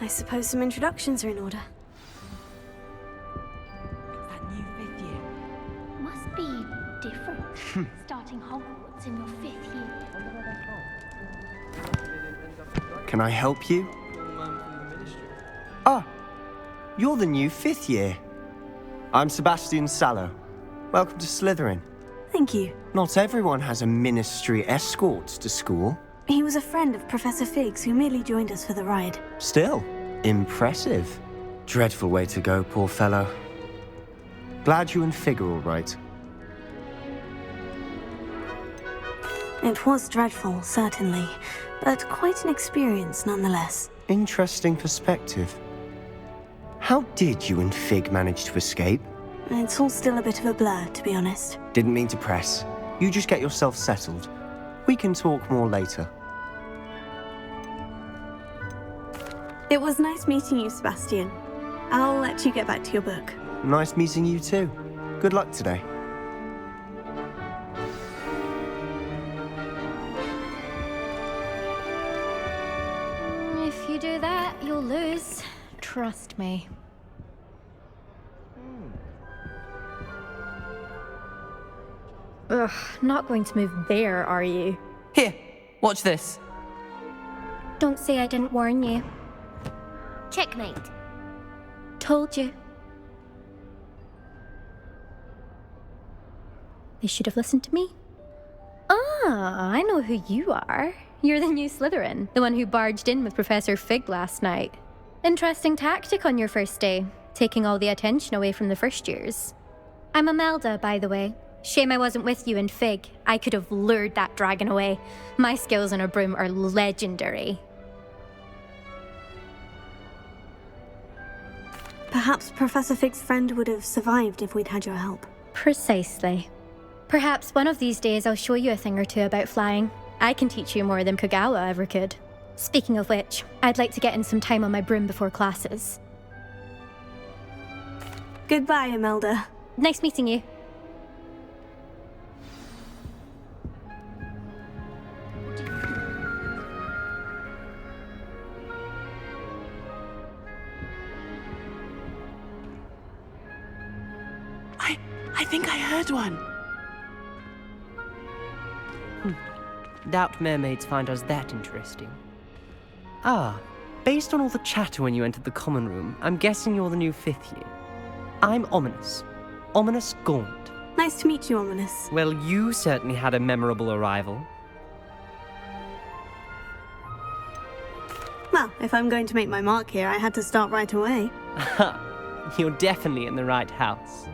I suppose some introductions are in order. That new 5th year. Must be different. Starting Hogwarts in your 5th year. Can I help you? Ah, you're the new 5th year. I'm Sebastian Sallow. Welcome to Slytherin. Thank you. Not everyone has a ministry escort to school. He was a friend of Professor Fig's who merely joined us for the ride. Still, impressive. Dreadful way to go, poor fellow. Glad you and Fig are all right. It was dreadful, certainly, but quite an experience nonetheless. Interesting perspective. How did you and Fig manage to escape? It's all still a bit of a blur, to be honest. Didn't mean to press. You just get yourself settled. We can talk more later. It was nice meeting you, Sebastian. I'll let you get back to your book. Nice meeting you too. Good luck today. If you do that, you'll lose. Trust me. Ugh, not going to move there, are you? Here, watch this. Don't say I didn't warn you. Checkmate. Told you. They should have listened to me. Ah, I know who you are. You're the new Slytherin, the one who barged in with Professor Fig last night. Interesting tactic on your first day, taking all the attention away from the first years. I'm Imelda, by the way. Shame I wasn't with you in Fig. I could have lured that dragon away. My skills on a broom are legendary. Perhaps Professor Fig's friend would have survived if we'd had your help. Precisely. Perhaps one of these days I'll show you a thing or two about flying. I can teach you more than Kagawa ever could. Speaking of which, I'd like to get in some time on my broom before classes. Goodbye, Imelda. Nice meeting you. I think I heard one. Doubt mermaids find us that interesting. Ah, based on all the chatter when you entered the common room, I'm guessing you're the new 5th year. I'm Ominous. Ominous Gaunt. Nice to meet you, Ominous. Well, you certainly had a memorable arrival. Well, if I'm going to make my mark here, I had to start right away. You're definitely in the right house.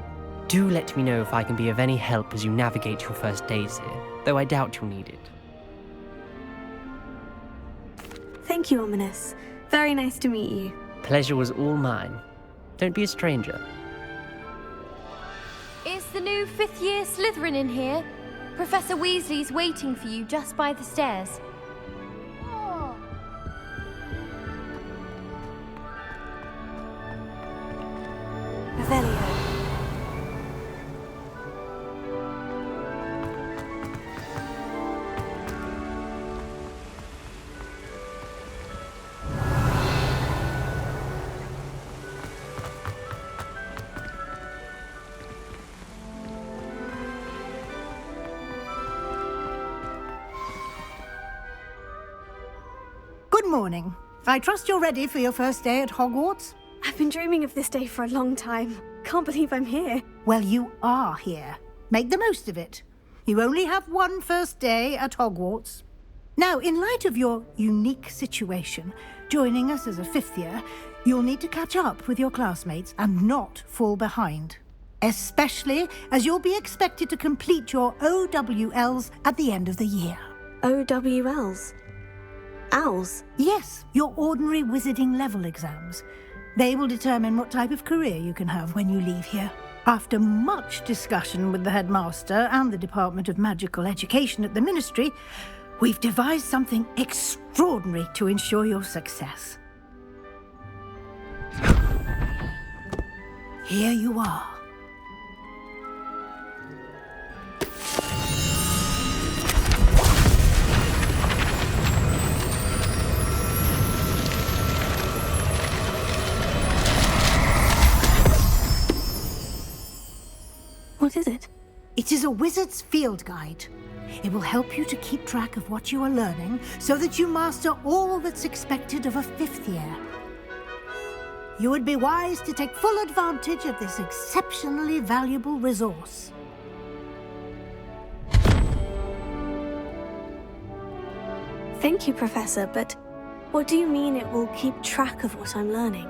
Do let me know if I can be of any help as you navigate your first days here, though I doubt you'll need it. Thank you, Ominous. Very nice to meet you. Pleasure was all mine. Don't be a stranger. Is the new 5th year Slytherin in here? Professor Weasley's waiting for you just by the stairs. Revelio. Good morning. I trust you're ready for your first day at Hogwarts? I've been dreaming of this day for a long time. Can't believe I'm here. Well, you are here. Make the most of it. You only have one first day at Hogwarts. Now, in light of your unique situation, joining us as a 5th year, you'll need to catch up with your classmates and not fall behind. Especially as you'll be expected to complete your OWLs at the end of the year. OWLs? Owls? Yes, your ordinary wizarding level exams. They will determine what type of career you can have when you leave here. After much discussion with the headmaster and the Department of Magical Education at the Ministry, we've devised something extraordinary to ensure your success. Here you are. What is it? It is a wizard's field guide. It will help you to keep track of what you are learning so that you master all that's expected of a 5th year. You would be wise to take full advantage of this exceptionally valuable resource. Thank you, Professor, but what do you mean it will keep track of what I'm learning?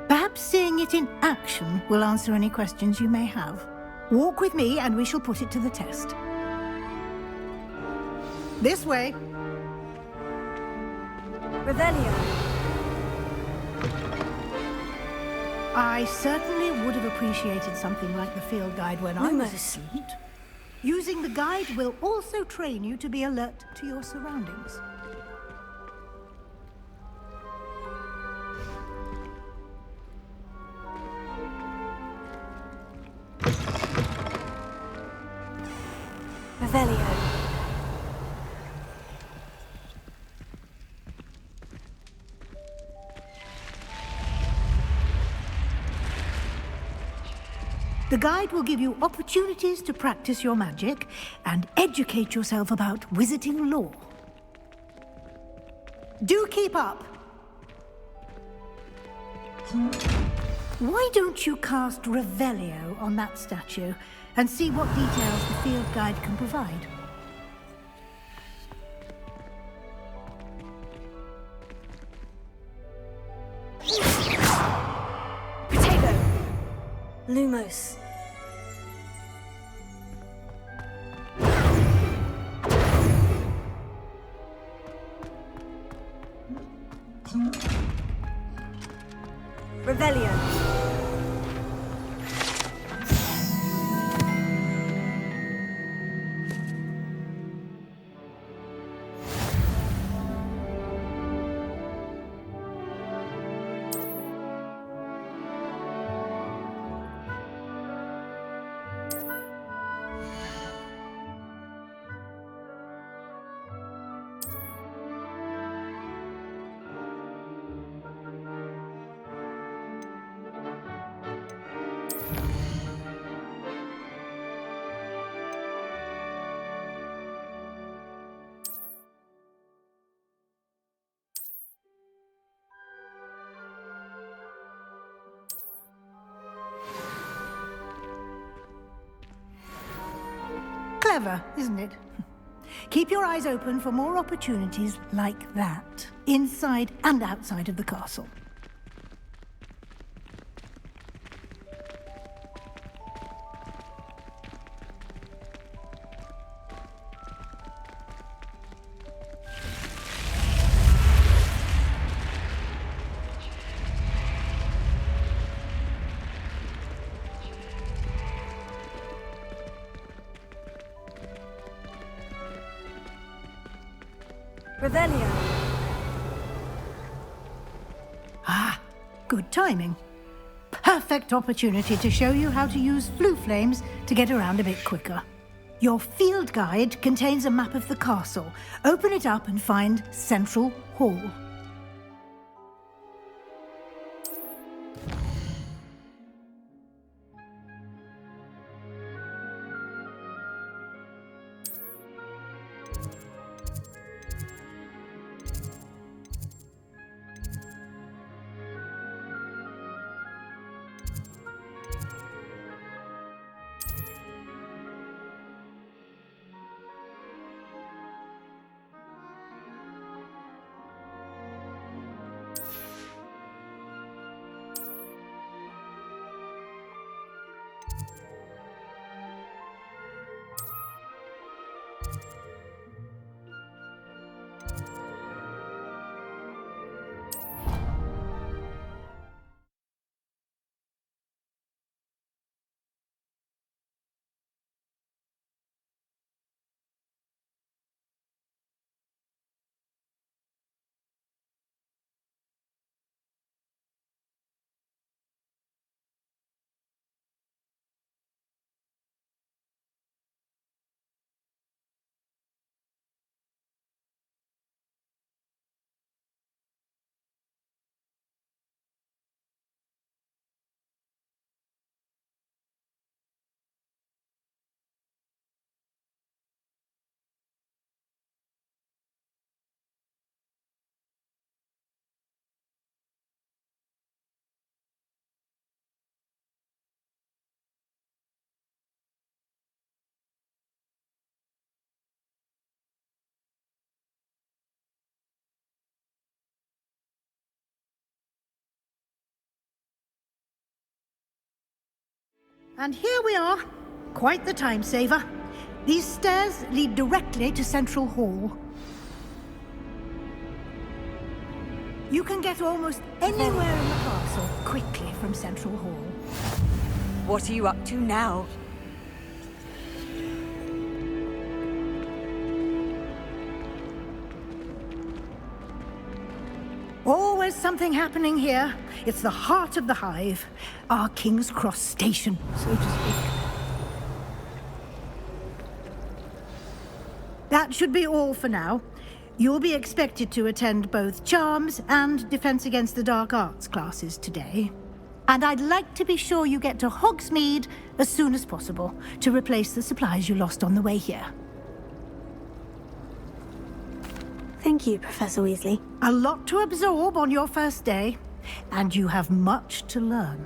Perhaps seeing it in action will answer any questions you may have. Walk with me and we shall put it to the test. This way. Revelio. I certainly would have appreciated something like the field guide when I was a Lumos. student. Using the guide will also train you to be alert to your surroundings. Revelio. The guide will give you opportunities to practice your magic and educate yourself about wizarding lore. Do keep up! Why don't you cast Revelio on that statue and see what details the field guide can provide? Potato. Lumos. Revelio. Clever, isn't it? Keep your eyes open for more opportunities like that, inside and outside of the castle. Revelio. Ah, good timing. Perfect opportunity to show you how to use flue flames to get around a bit quicker. Your field guide contains a map of the castle. Open it up and find Central Hall. And here we are. Quite the time saver. These stairs lead directly to Central Hall. You can get almost anywhere in the castle quickly from Central Hall. What are you up to now? Always something happening here. It's the heart of the hive. Our King's Cross station, so to speak. That should be all for now. You'll be expected to attend both Charms and Defense Against the Dark Arts classes today. And I'd like to be sure you get to Hogsmeade as soon as possible to replace the supplies you lost on the way here. Thank you, Professor Weasley. A lot to absorb on your first day, and you have much to learn.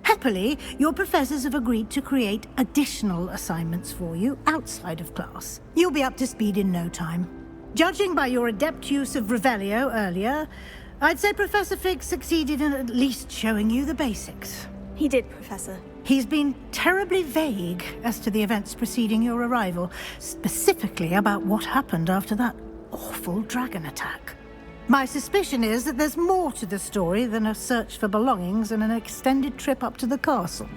Happily, your professors have agreed to create additional assignments for you outside of class. You'll be up to speed in no time. Judging by your adept use of Revelio earlier, I'd say Professor Fig succeeded in at least showing you the basics. He did, Professor. He's been terribly vague as to the events preceding your arrival, specifically about what happened after that awful dragon attack. My suspicion is that there's more to the story than a search for belongings and an extended trip up to the castle.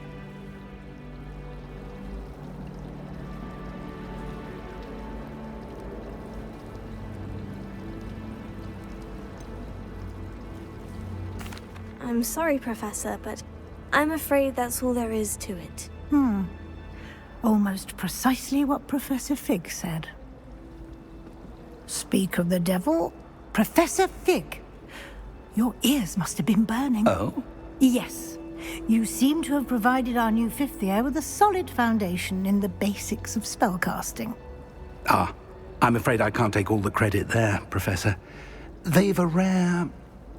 I'm sorry, Professor, but I'm afraid that's all there is to it. Almost precisely what Professor Fig said. Speak of the devil, Professor Fig. Your ears must have been burning. Oh? Yes. You seem to have provided our new fifth year with a solid foundation in the basics of spellcasting. Ah, I'm afraid I can't take all the credit there, Professor. They've a rare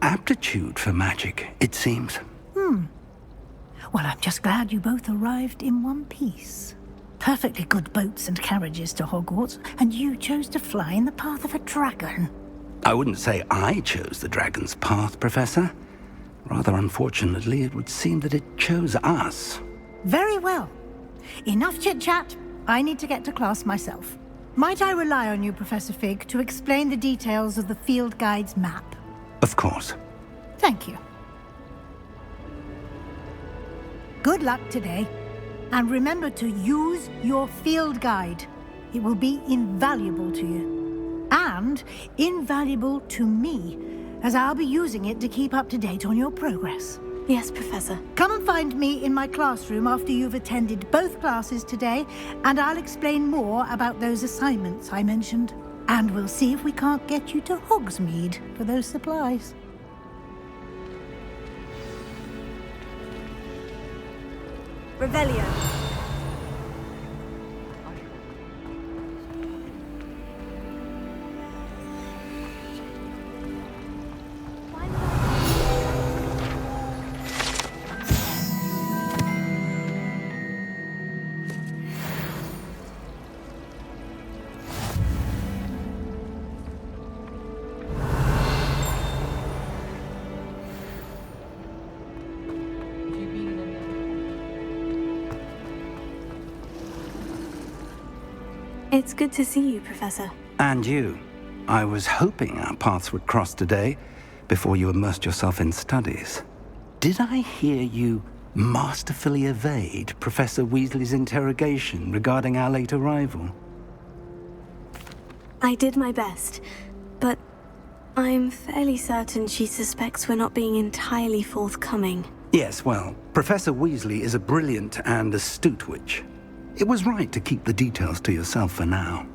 aptitude for magic, it seems. Well, I'm just glad you both arrived in one piece. Perfectly good boats and carriages to Hogwarts, and you chose to fly in the path of a dragon. I wouldn't say I chose the dragon's path, Professor. Rather unfortunately, it would seem that it chose us. Very well. Enough chit-chat. I need to get to class myself. Might I rely on you, Professor Fig, to explain the details of the field guide's map? Of course. Thank you. Good luck today. And remember to use your field guide. It will be invaluable to you. And invaluable to me, as I'll be using it to keep up to date on your progress. Yes, Professor. Come and find me in my classroom after you've attended both classes today, and I'll explain more about those assignments I mentioned. And we'll see if we can't get you to Hogsmeade for those supplies. Revelio. It's good to see you, Professor. And you. I was hoping our paths would cross today, before you immersed yourself in studies. Did I hear you masterfully evade Professor Weasley's interrogation regarding our late arrival? I did my best, but I'm fairly certain she suspects we're not being entirely forthcoming. Yes, well, Professor Weasley is a brilliant and astute witch. It was right to keep the details to yourself for now.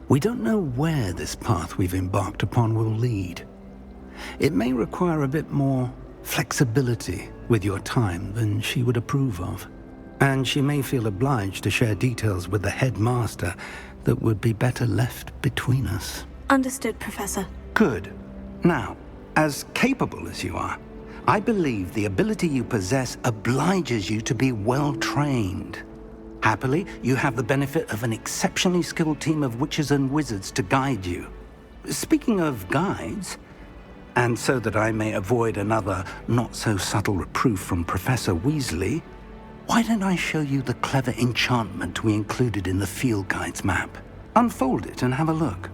We don't know where this path we've embarked upon will lead. It may require a bit more flexibility with your time than she would approve of. And she may feel obliged to share details with the headmaster that would be better left between us. Understood, Professor. Good. Now, as capable as you are, I believe the ability you possess obliges you to be well-trained. Happily, you have the benefit of an exceptionally skilled team of witches and wizards to guide you. Speaking of guides, and so that I may avoid another not-so-subtle reproof from Professor Weasley, Why don't I show you the clever enchantment we included in the field guide's map? Unfold it and have a look.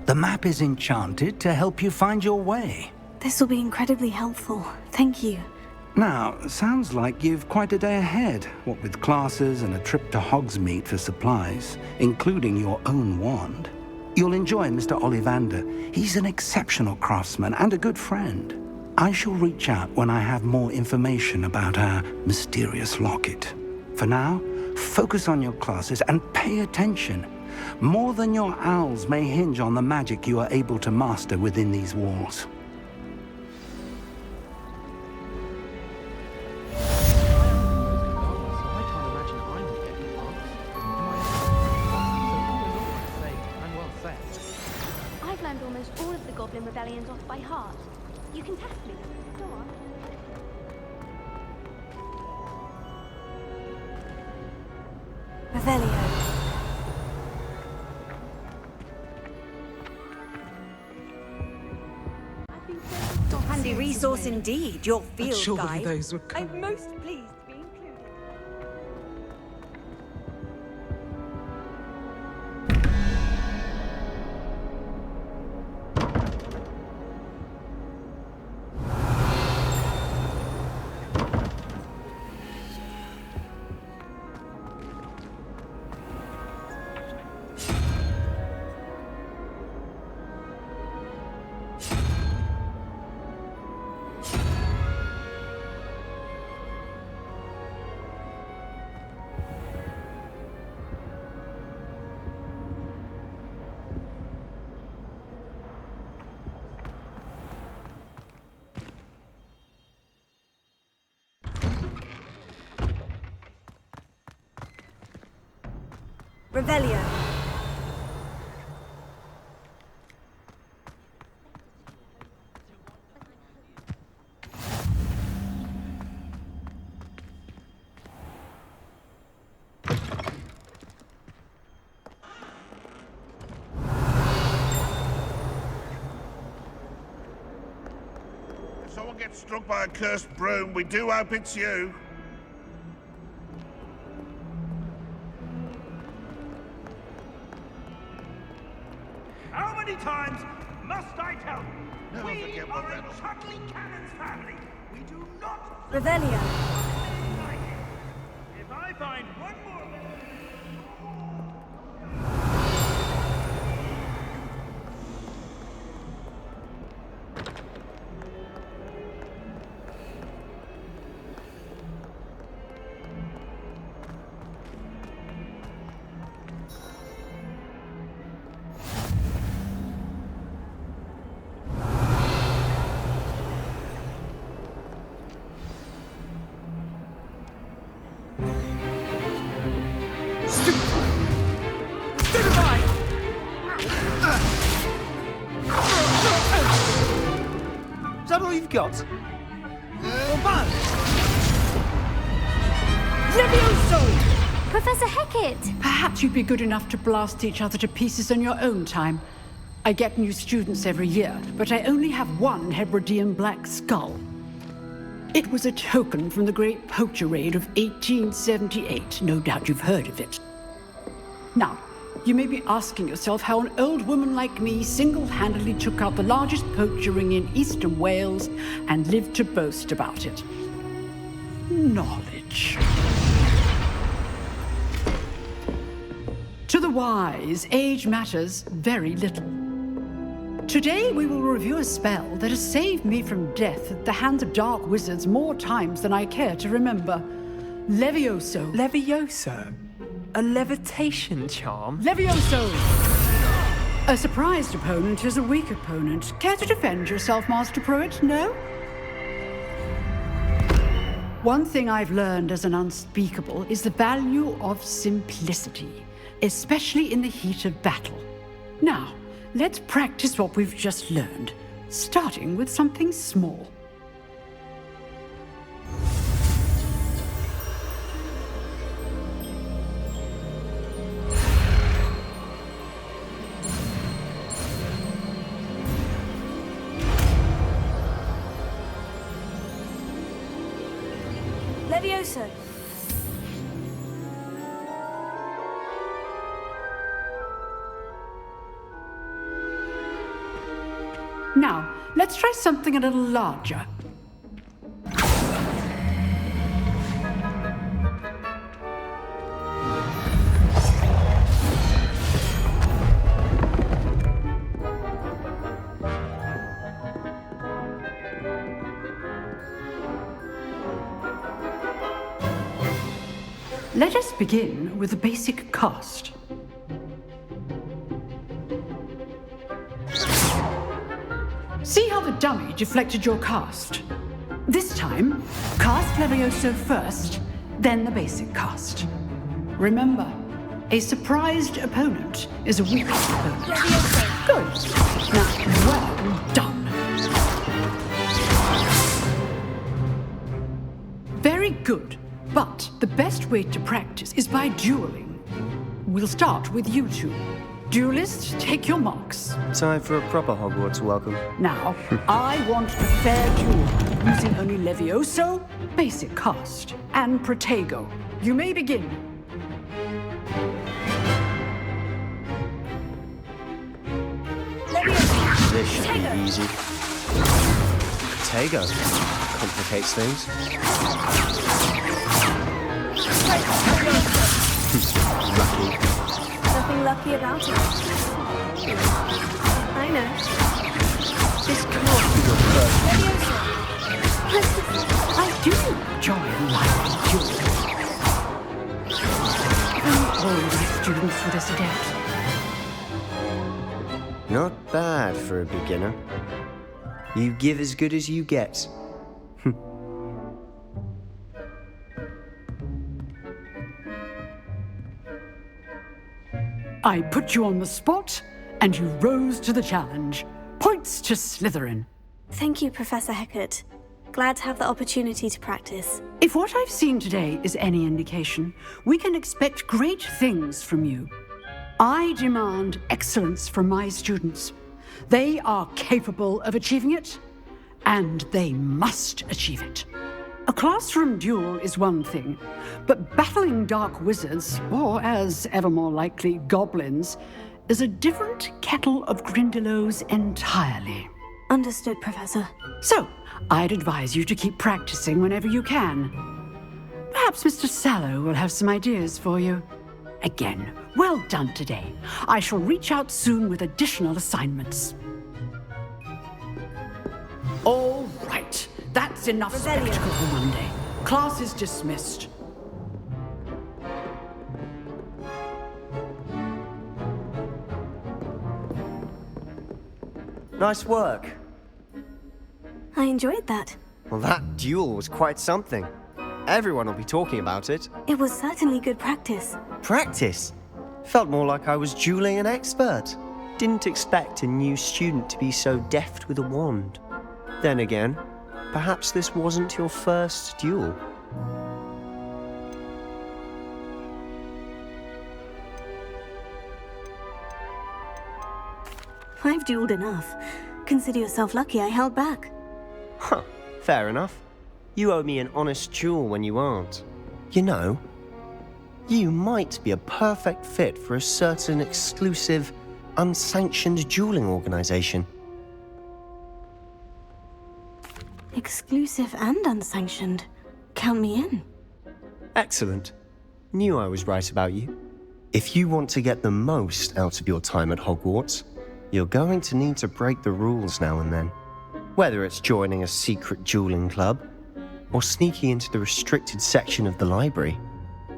The map is enchanted to help you find your way. This will be incredibly helpful. Thank you. Now, sounds like you've quite a day ahead, what with classes and a trip to Hogsmeade for supplies, including your own wand. You'll enjoy Mr. Ollivander. He's an exceptional craftsman and a good friend. I shall reach out when I have more information about our mysterious locket. For now, focus on your classes and pay attention. More than your owls may hinge on the magic you are able to master within these walls. I've learned almost all of the Goblin rebellions off by heart. You can test me. Go on. Revelio. Handy resource indeed, your field Surely guide. those were I'm most pleased to be included. Revelio. If someone gets struck by a cursed broom, we do hope it's you. How many times must I tell you? Never We forget are what a that was. Chuckling Cannon's family. We do not Revelio. like it. If I find one more... Is that all you've got? Professor Hecat! Perhaps you'd be good enough to blast each other to pieces in your own time. I get new students every year, but I only have one Hebridean black skull. It was a token from the Great Poacher Raid of 1878. No doubt you've heard of it. Now, you may be asking yourself how an old woman like me single-handedly took out the largest poacher ring in eastern Wales and lived to boast about it. Knowledge. To the wise, age matters very little. Today we will review a spell that has saved me from death at the hands of dark wizards more times than I care to remember. Levioso. Levioso? A levitation charm? Levioso! A surprised opponent is a weak opponent. Care to defend yourself, Master Pruitt? No? One thing I've learned as an unspeakable is the value of simplicity, especially in the heat of battle. Now, let's practice what we've just learned, starting with something small. Levioso. Now, let's try something a little larger. Let us begin with the basic cast. See how the dummy deflected your cast? This time, cast Levioso first, then the basic cast. Remember, a surprised opponent is a weak opponent. Good. Now, well done. Very good. But the best way to practice is by dueling. We'll start with you two. Duelists, take your marks. Time for a proper Hogwarts welcome. Now, I want a fair duel, using only Levioso, basic cast, and Protego. You may begin. This should be easy. Protego complicates things. Lucky. Nothing lucky about it. I know. This can't be your first. I do enjoy lively duels. All my students were this adept. Not bad for a beginner. You give as good as you get. I put you on the spot, and you rose to the challenge. Points to Slytherin. Thank you, Professor Hecat. Glad to have the opportunity to practice. If what I've seen today is any indication, we can expect great things from you. I demand excellence from my students. They are capable of achieving it, and they must achieve it. A classroom duel is one thing, but battling dark wizards, or as ever more likely, goblins, is a different kettle of Grindylows entirely. Understood, Professor. So, I'd advise you to keep practicing whenever you can. Perhaps Mr. Sallow will have some ideas for you. Again, well done today. I shall reach out soon with additional assignments. All right. That's enough spectacle for Monday. Class is dismissed. Nice work. I enjoyed that. Well, that duel was quite something. Everyone will be talking about it. It was certainly good practice. Practice? Felt more like I was dueling an expert. Didn't expect a new student to be so deft with a wand. Then again, perhaps this wasn't your first duel. I've dueled enough. Consider yourself lucky I held back. Huh, fair enough. You owe me an honest duel when you aren't. You know, you might be a perfect fit for a certain exclusive, unsanctioned dueling organization. Exclusive and unsanctioned. Count me in. Excellent. Knew I was right about you. If you want to get the most out of your time at Hogwarts, you're going to need to break the rules now and then. Whether it's joining a secret dueling club or sneaking into the restricted section of the library,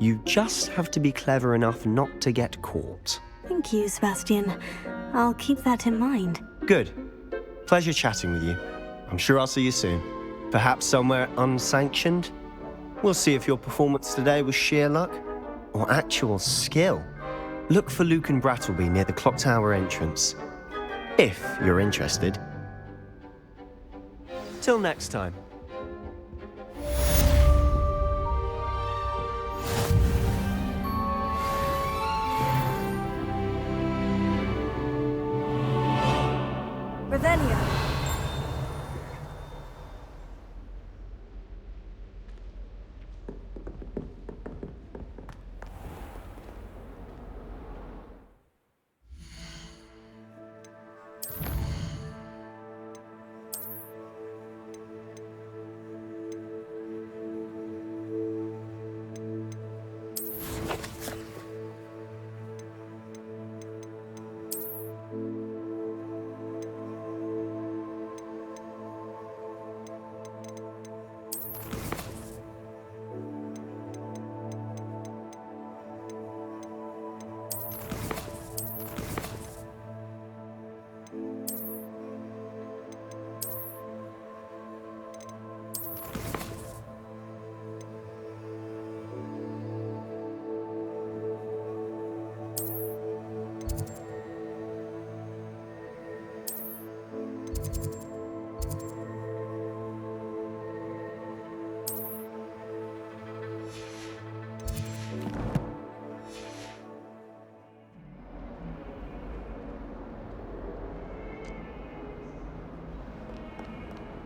you just have to be clever enough not to get caught. Thank you, Sebastian. I'll keep that in mind. Good. Pleasure chatting with you. I'm sure I'll see you soon. Perhaps somewhere unsanctioned? We'll see if your performance today was sheer luck or actual skill. Look for Luke and Brattleby near the clock tower entrance, if you're interested. Till next time. Revelio.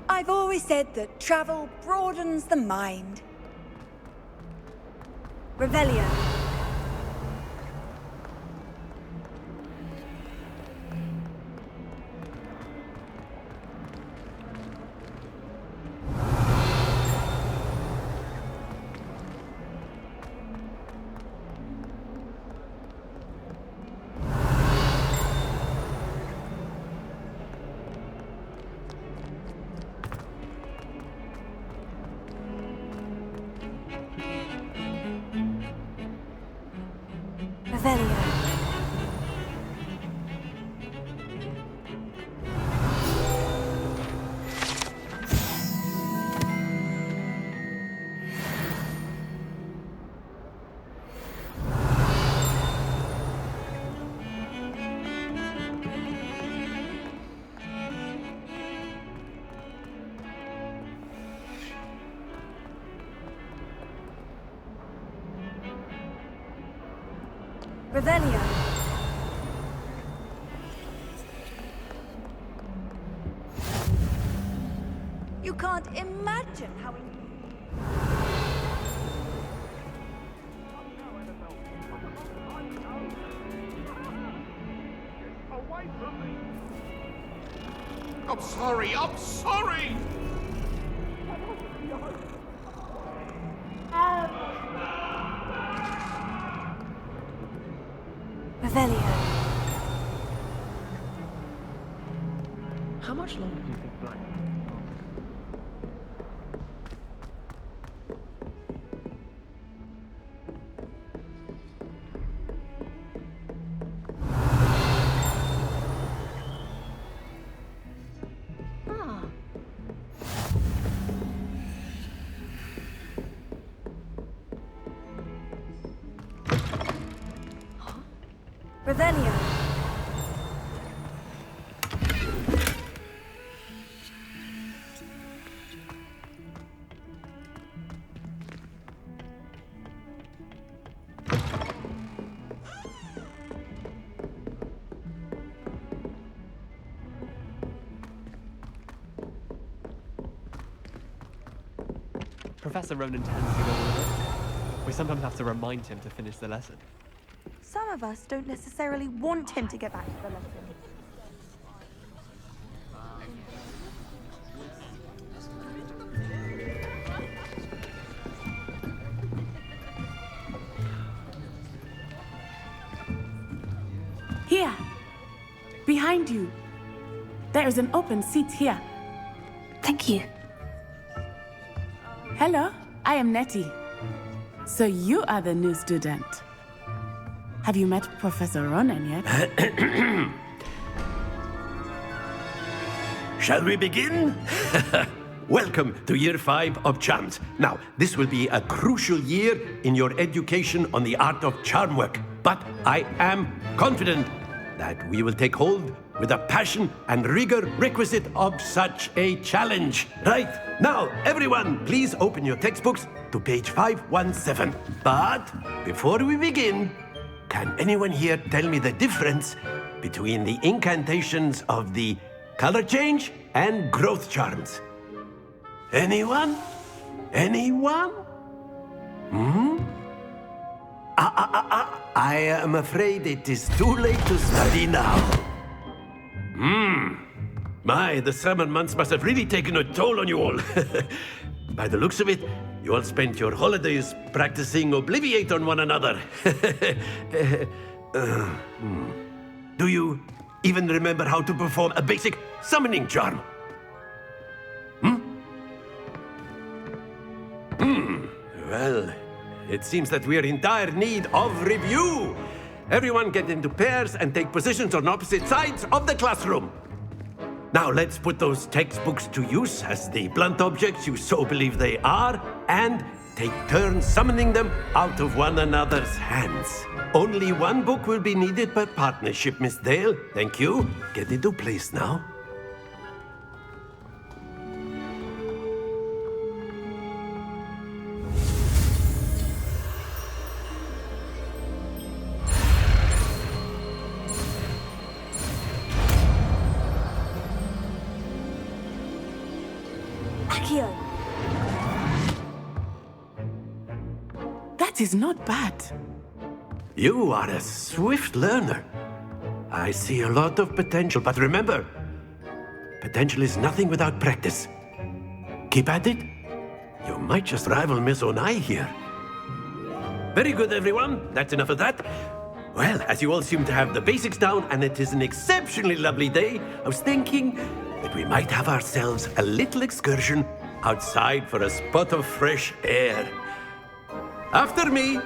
I've always said that travel broadens the mind. Revelio. Revelio. You can't imagine how Away from me! I'm sorry, I'm sorry! Revelio. How much longer do you think Black? Revelio. Professor Ronan tends to go with it. We sometimes have to remind him to finish the lesson. Some of us don't necessarily want him to get back to the lesson. behind you. There is an open seat here. Thank you. Hello, I am Nettie. So you are the new student. Have you met Professor Ronan yet? Shall we begin? Welcome to Year 5 of Charms. Now, this will be a crucial year in your education on the art of charm work. But I am confident that we will take hold with the passion and rigor requisite of such a challenge. Right, now, everyone, please open your textbooks to page 517. But before we begin, can anyone here tell me the difference between the incantations of the color change and growth charms? Anyone? Anyone? I am afraid it is too late to study now. My, the summer months must have really taken a toll on you all. By the looks of it, you all spent your holidays practicing Obliviate on one another. Do you even remember how to perform a basic summoning charm? Well, it seems that we are in dire need of review. Everyone get into pairs and take positions on opposite sides of the classroom. Now let's put those textbooks to use as the blunt objects you so believe they are, and take turns summoning them out of one another's hands. Only one book will be needed per partnership, Miss Dale. Thank you. Get into place now. That is not bad. You are a swift learner. I see a lot of potential, but remember, potential is nothing without practice. Keep at it. You might just rival Miss Onai here. Very good, everyone. That's enough of that. Well, as you all seem to have the basics down, and it is an exceptionally lovely day, I was thinking that we might have ourselves a little excursion outside for a spot of fresh air. After me.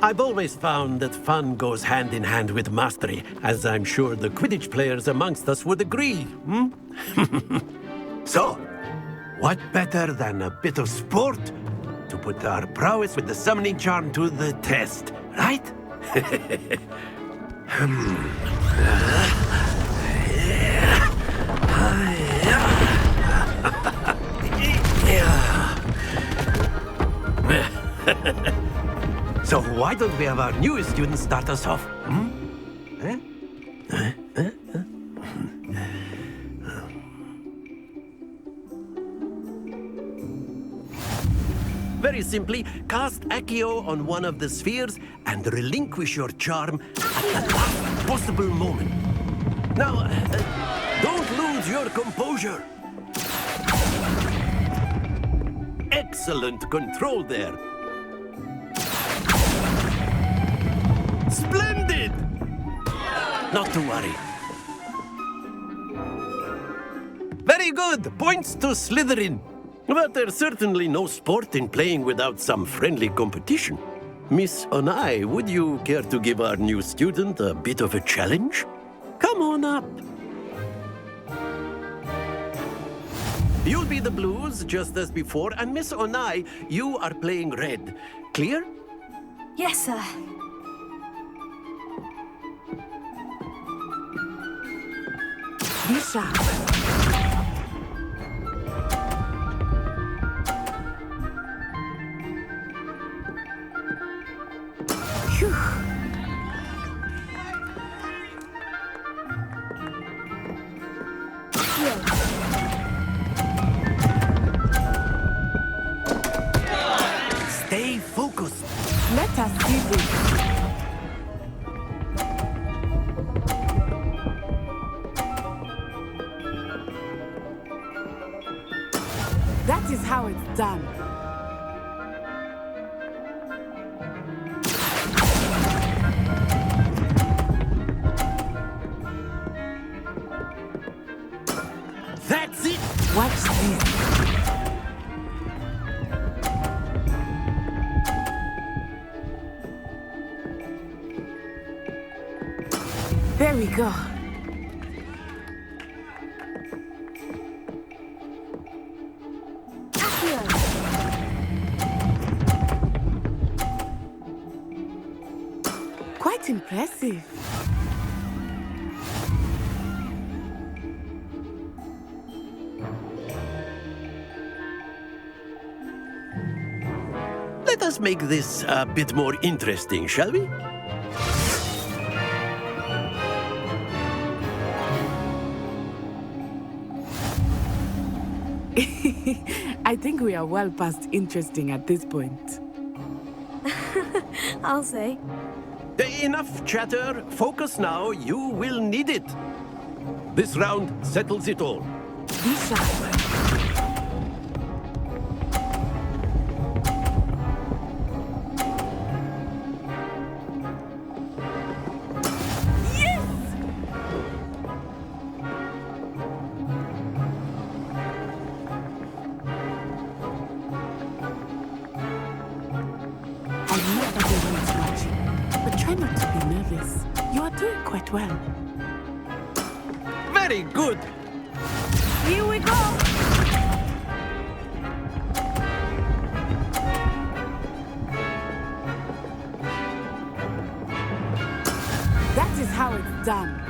I've always found that fun goes hand in hand with mastery, as I'm sure the Quidditch players amongst us would agree. So, what better than a bit of sport to put our prowess with the summoning charm to the test, right? So why don't we have our newest student start us off? Very simply, cast Accio on one of the spheres and relinquish your charm at the last possible moment. Now, don't lose your composure. Excellent control there. Splendid! Not to worry. Very good. Points to Slytherin. But there's certainly no sport in playing without some friendly competition. Miss Onai, would you care to give our new student a bit of a challenge? Come on up. You'll be the blues, just as before, and Miss Onai, you are playing red. Clear? Yes, sir. Be sharp. Phew. Stay focused. Let us see this. That is how it's done. That's it. Watch this. There we go. Quite impressive. Let us make this a bit more interesting, shall we? I think we are well past interesting at this point. I'll say. Enough chatter. Focus now. You will need it. This round settles it all. Be sharp. Well. Very good. Here we go. That is how it's done.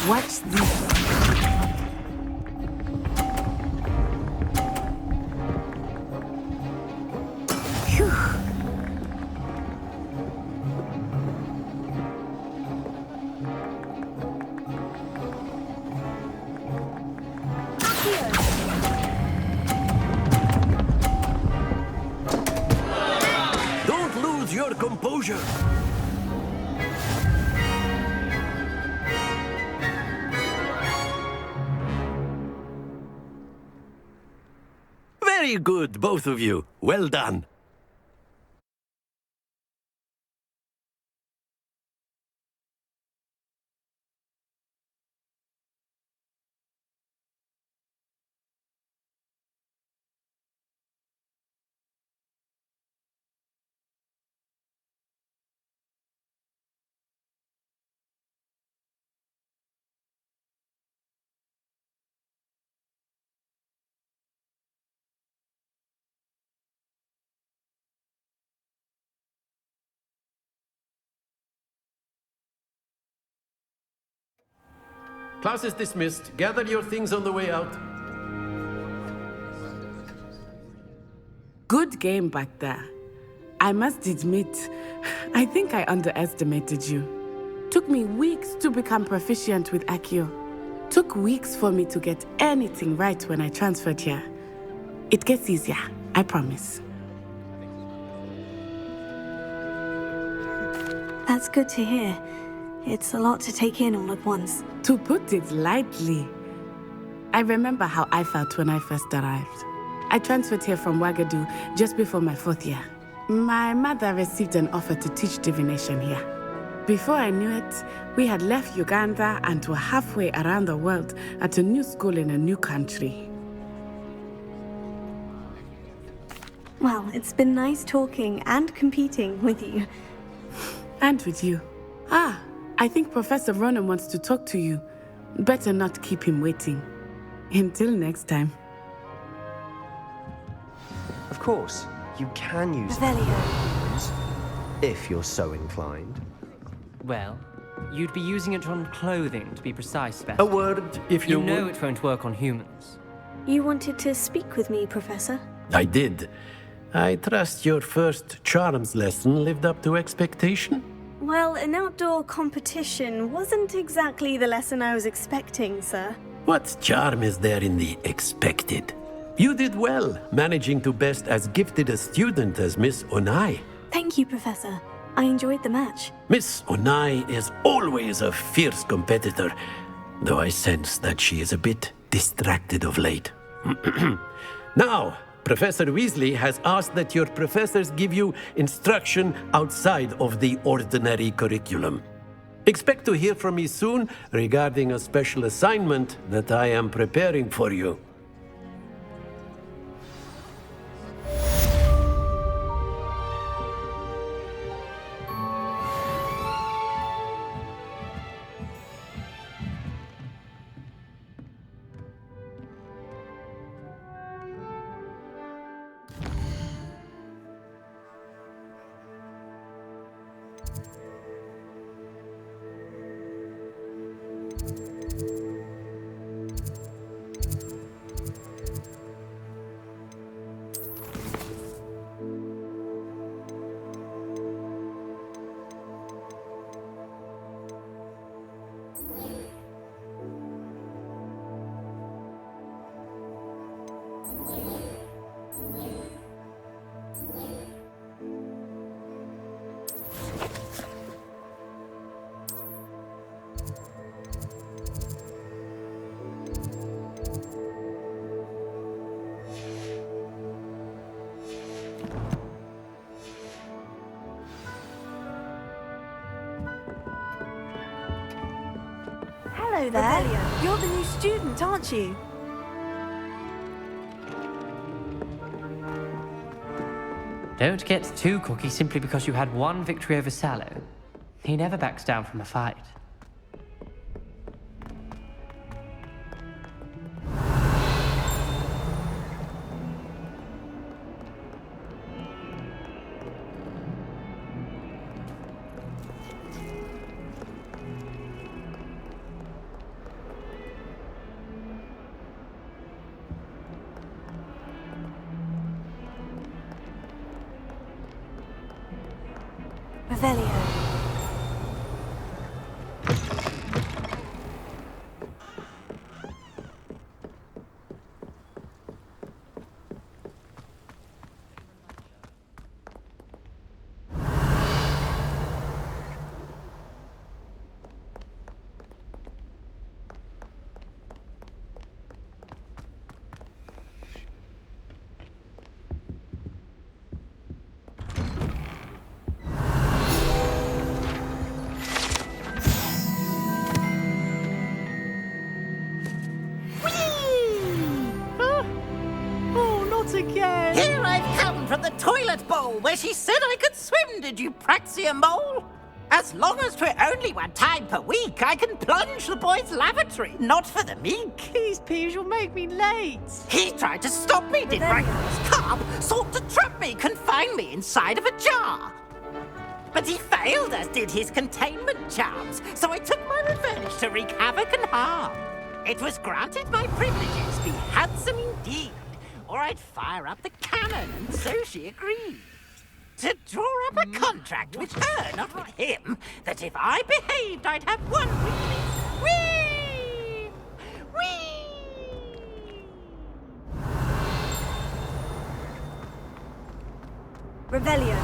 Watch this. Phew. Don't lose your composure. Very good, both of you. Well done. Class is dismissed. Gather your things on the way out. Good game back there. I must admit, I think I underestimated you. Took me weeks to become proficient with Accio. Took weeks for me to get anything right when I transferred here. It gets easier, I promise. That's good to hear. It's a lot to take in all at once. To put it lightly. I remember how I felt when I first arrived. I transferred here from Wagadu just before my 4th year. My mother received an offer to teach divination here. Before I knew it, we had left Uganda and were halfway around the world at a new school in a new country. Well, it's been nice talking and competing with you. And with you. Ah, I think Professor Ronan wants to talk to you. Better not keep him waiting. Until next time. Of course, you can use Revelio. if you're so inclined. Well, you'd be using it on clothing, to be precise, Beth. A word, if you You know would. it won't work on humans. You wanted to speak with me, Professor? I did. I trust your first charms lesson lived up to expectation? Well, an outdoor competition wasn't exactly the lesson I was expecting, sir. What charm is there in the expected? You did well, managing to best as gifted a student as Miss Onai. Thank you, Professor. I enjoyed the match. Miss Onai is always a fierce competitor, though I sense that she is a bit distracted of late. Now, Professor Weasley has asked that your professors give you instruction outside of the ordinary curriculum. Expect to hear from me soon regarding a special assignment that I am preparing for you. Hello there. You're the new student, aren't you? Don't get too cocky simply because you had one victory over Sallow. He never backs down from a fight. Revelio. Again. Here I've come from the toilet bowl where she said I could swim, did you praxia mole? As long as 'twere only one time per week, I can plunge the boy's lavatory, not for the meek. Please, Peeves, you'll make me late. He tried to stop me, did Rancorous Carp, sought to trap me, confine me inside of a jar. But he failed, as did his containment charms, so I took my revenge to wreak havoc and harm. It was granted my privileges be handsome indeed, or I'd fire up the cannon, and so she agreed. To draw up a contract with her, not with him, that if I behaved, I'd have one weekly. Whee! Whee! Revelio.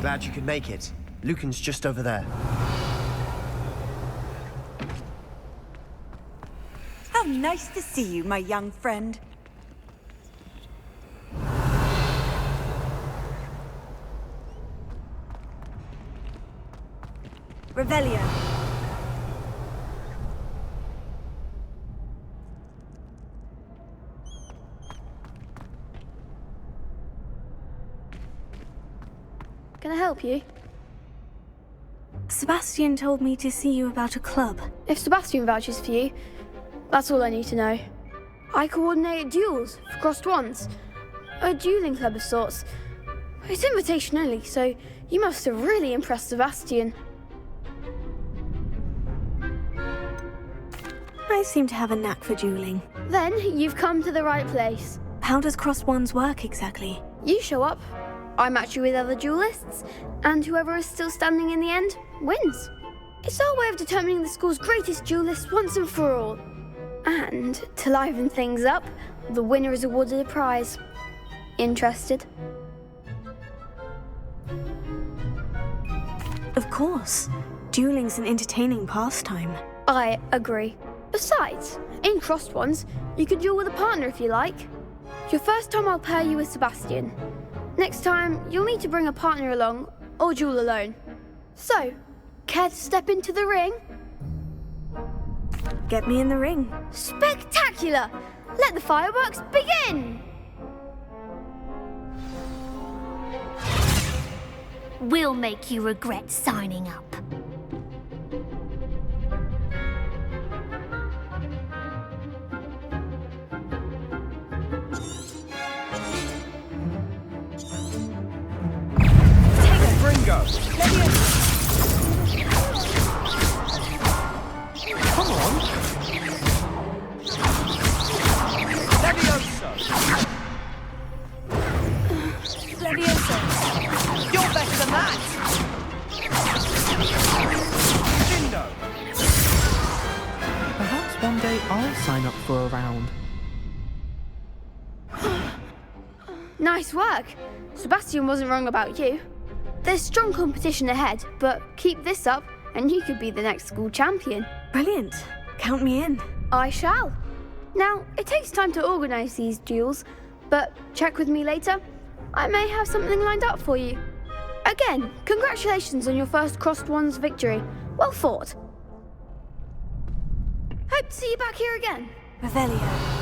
Glad you could make it. Lucan's just over there. How nice to see you, my young friend. Revelio. Can I help you? Sebastian told me to see you about a club. If Sebastian vouches for you, that's all I need to know. I coordinate duels for crossed wands. A dueling club of sorts. It's invitation only, so you must have really impressed Sebastian. I seem to have a knack for dueling. Then you've come to the right place. How does crossed wands work exactly? You show up, I match you with other duelists, and whoever is still standing in the end wins. It's our way of determining the school's greatest duelist once and for all. And to liven things up, the winner is awarded a prize. Interested? Of course. Dueling's an entertaining pastime. I agree. Besides, in crossed ones, you can duel with a partner if you like. Your first time I'll pair you with Sebastian. Next time, you'll need to bring a partner along, or duel alone. So, care to step into the ring? Get me in the ring. Spectacular! Let the fireworks begin! We'll make you regret signing up. Ringo! Come on! Levioso! Levioso! You're better than that! Jindo! Perhaps one day I'll sign up for a round. Nice work. Sebastian wasn't wrong about you. There's strong competition ahead, but keep this up and you could be the next school champion. Brilliant. Count me in. I shall. Now, it takes time to organise these duels, but check with me later. I may have something lined up for you. Again, congratulations on your first crossed wands victory. Well fought. Hope to see you back here again. Revelio.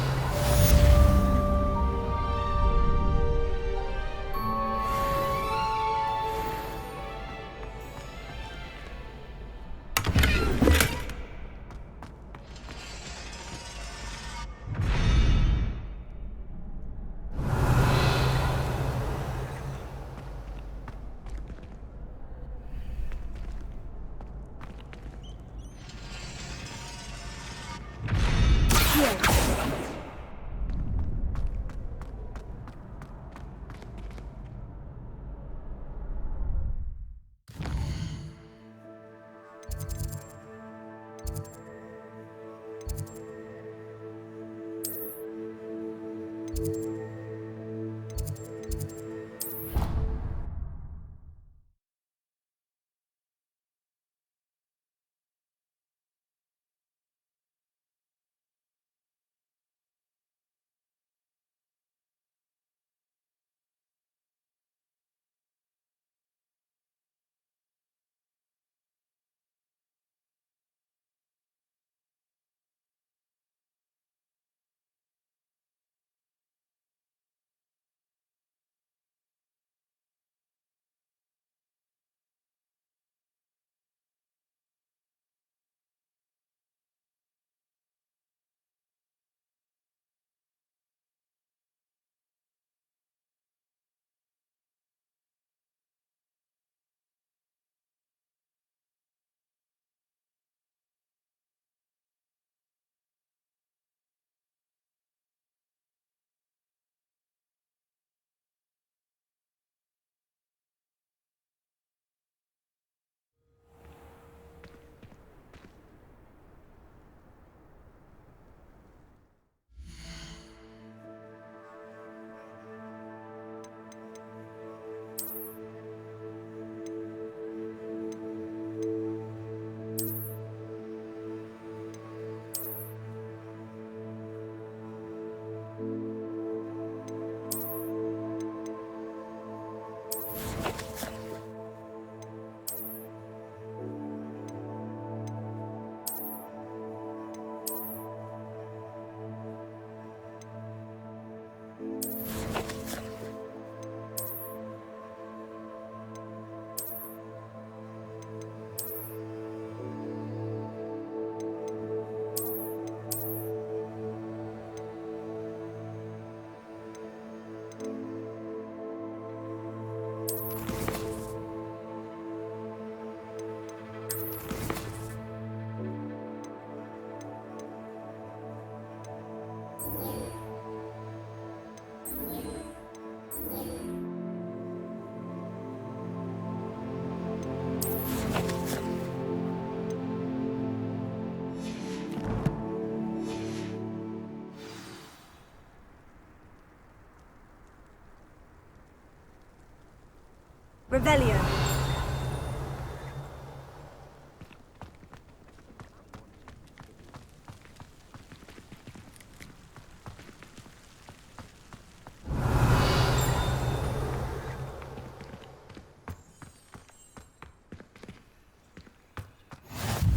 Revelio.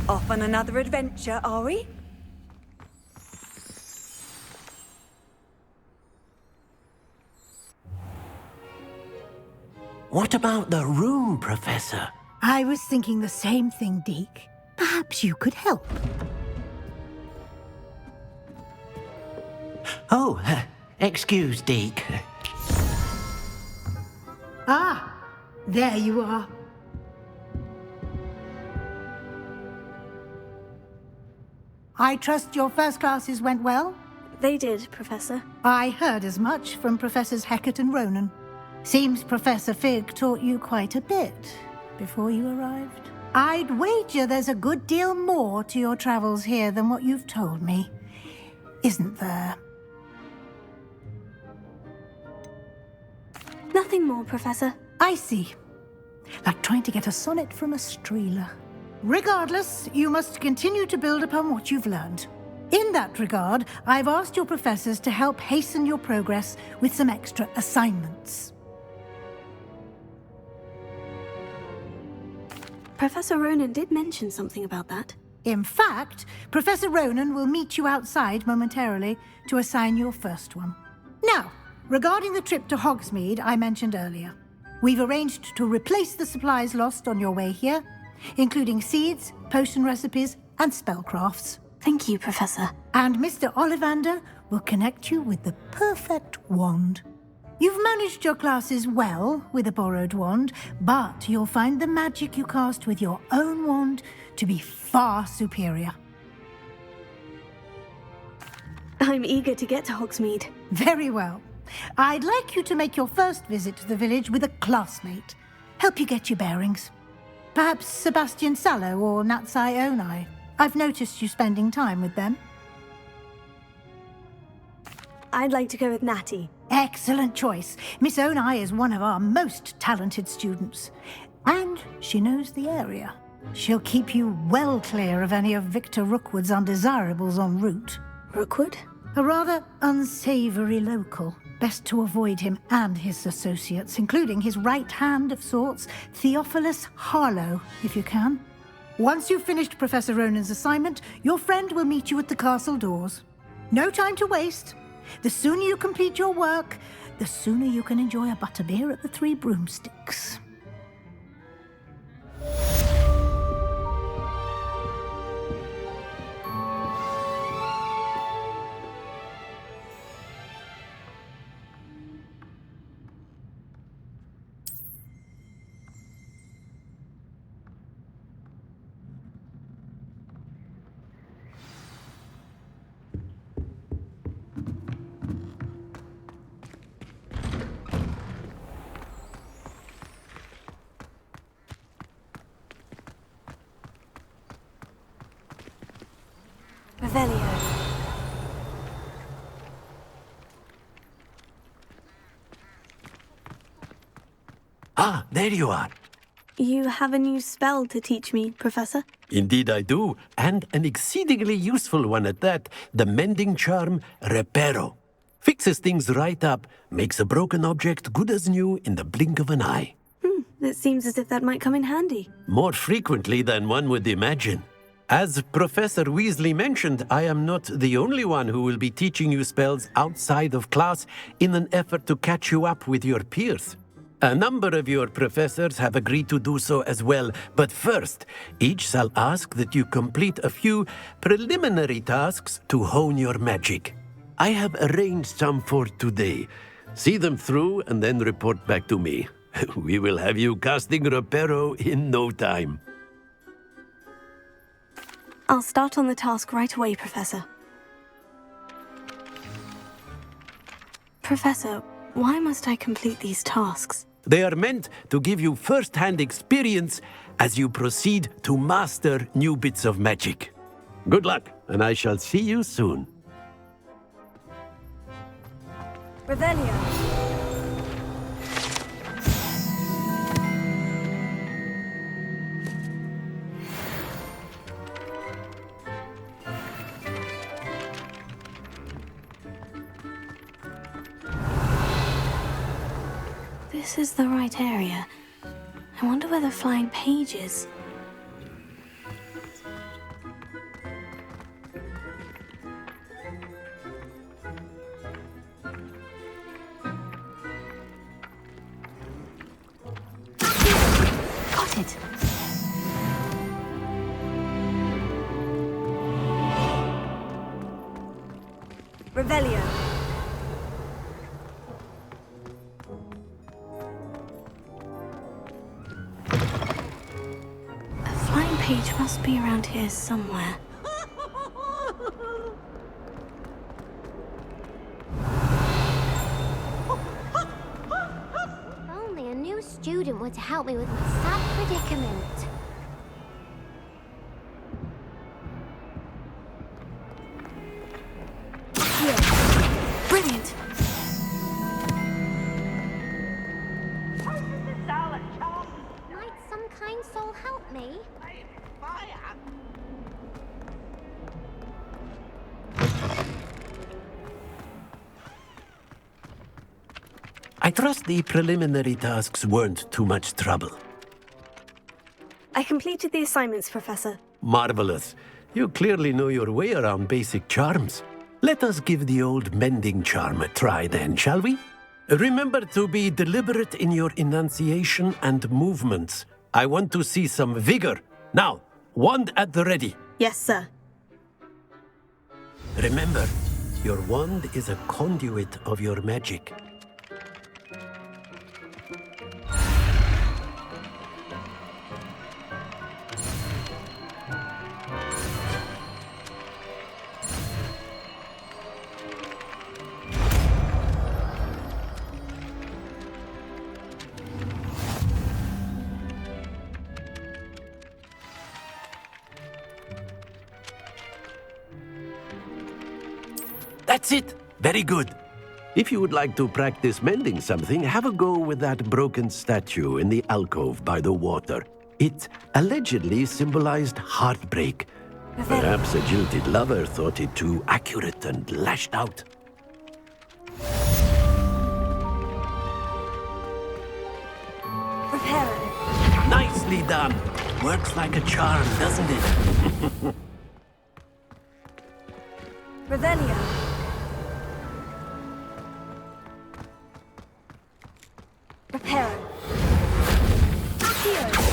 Off on another adventure, are we? What about the room, Professor? I was thinking the same thing, Deke. Perhaps you could help. Oh, excuse, Deke. Ah, there you are. I trust your first classes went well? They did, Professor. I heard as much from Professors Hecat and Ronan. Seems Professor Fig taught you quite a bit before you arrived. I'd wager there's a good deal more to your travels here than what you've told me, isn't there? Nothing more, Professor. I see. Like trying to get a sonnet from a streeler. Regardless, you must continue to build upon what you've learned. In that regard, I've asked your professors to help hasten your progress with some extra assignments. Professor Ronan did mention something about that. In fact, Professor Ronan will meet you outside momentarily to assign your first one. Now, regarding the trip to Hogsmeade I mentioned earlier, we've arranged to replace the supplies lost on your way here, including seeds, potion recipes, and spellcrafts. Thank you, Professor. And Mr. Ollivander will connect you with the perfect wand. You've managed your classes well with a borrowed wand, but you'll find the magic you cast with your own wand to be far superior. I'm eager to get to Hogsmeade. Very well. I'd like you to make your first visit to the village with a classmate. Help you get your bearings. Perhaps Sebastian Sallow or Natsai Onai. I've noticed you spending time with them. I'd like to go with Natty. Excellent choice. Miss Onai is one of our most talented students. And she knows the area. She'll keep you well clear of any of Victor Rookwood's undesirables en route. Rookwood? A rather unsavory local. Best to avoid him and his associates, including his right hand of sorts, Theophilus Harlow, if you can. Once you've finished Professor Ronan's assignment, your friend will meet you at the castle doors. No time to waste. The sooner you complete your work, the sooner you can enjoy a butterbeer at the Three Broomsticks. Revelio. Ah, there you are. You have a new spell to teach me, Professor? Indeed I do, and an exceedingly useful one at that, the mending charm Reparo. Fixes things right up, makes a broken object good as new in the blink of an eye. It seems as if that might come in handy. More frequently than one would imagine. As Professor Weasley mentioned, I am not the only one who will be teaching you spells outside of class in an effort to catch you up with your peers. A number of your professors have agreed to do so as well, but first, each shall ask that you complete a few preliminary tasks to hone your magic. I have arranged some for today. See them through and then report back to me. We will have you casting Reparo in no time. I'll start on the task right away, Professor. Professor, why must I complete these tasks? They are meant to give you first-hand experience as you proceed to master new bits of magic. Good luck, and I shall see you soon. Revelio. This is the right area. I wonder where the flying page is. Got it. Revelio. Page must be around here somewhere. If only a new student were to help me with my sad predicament. Here. Brilliant. Might some kind soul help me? I trust the preliminary tasks weren't too much trouble. I completed the assignments, Professor. Marvelous. You clearly know your way around basic charms. Let us give the old mending charm a try then, shall we? Remember to be deliberate in your enunciation and movements. I want to see some vigor. Now, wand at the ready. Yes, sir. Remember, your wand is a conduit of your magic. That's it. Very good. If you would like to practice mending something, have a go with that broken statue in the alcove by the water. It allegedly symbolized heartbreak. Perhaps a jilted lover thought it too accurate and lashed out. Repair it. Nicely done. Works like a charm, doesn't it? Revelio. Repair it. Accio.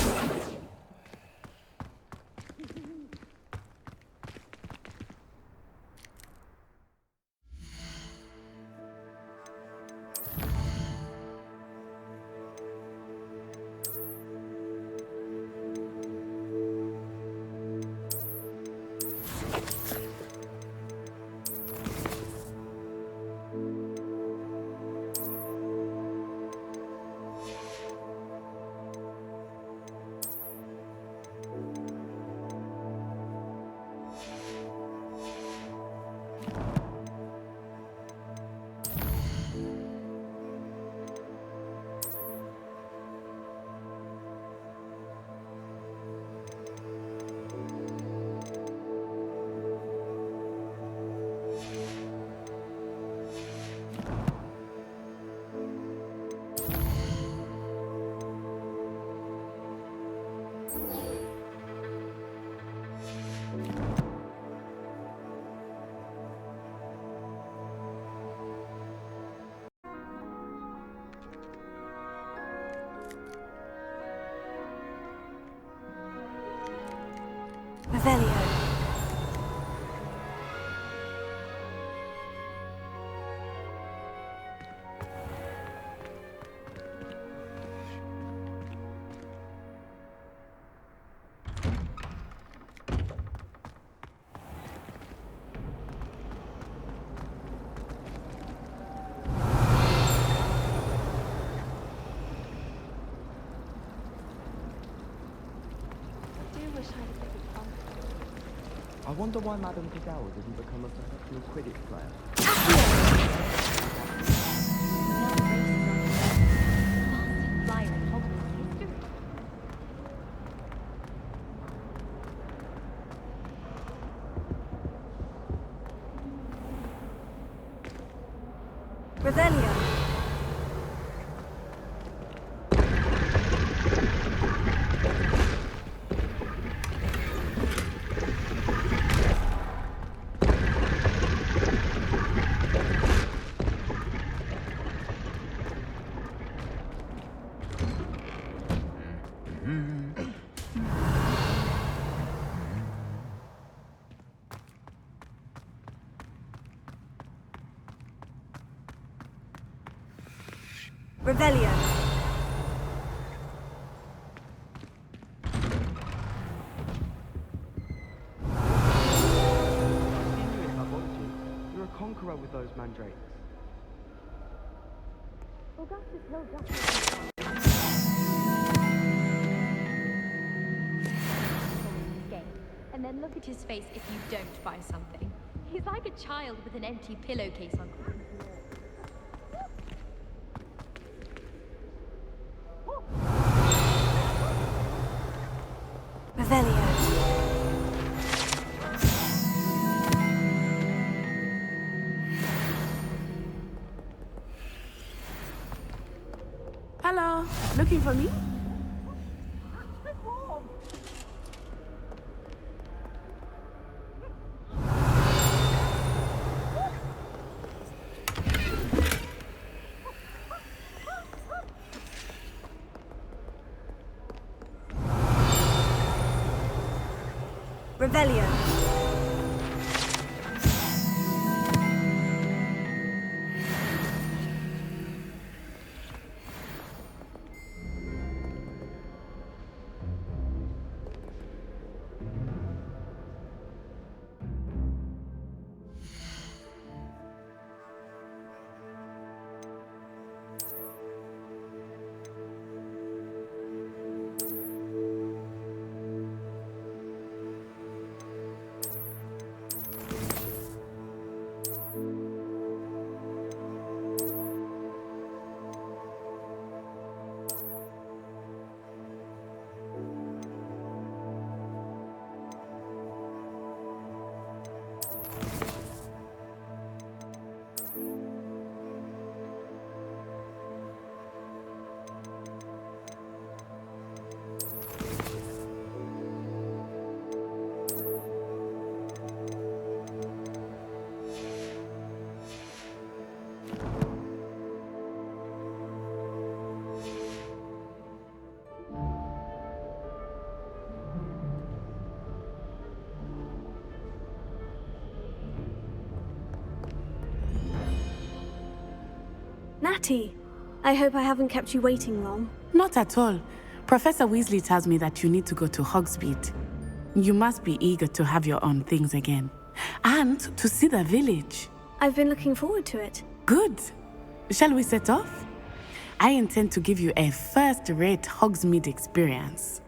wonder why Madame Kagawa didn't become a professional Quidditch player. Flyer in Hogwarts history. Revelio. Revelio. You're a conqueror with those mandrakes. And then look at his face if you don't buy something. He's like a child with an empty pillowcase on. Revelio. Hello, looking for me? Revelio. Natty, I hope I haven't kept you waiting long. Not at all. Professor Weasley tells me that you need to go to Hogsmeade. You must be eager to have your own things again. And to see the village. I've been looking forward to it. Good. Shall we set off? I intend to give you a first-rate Hogsmeade experience.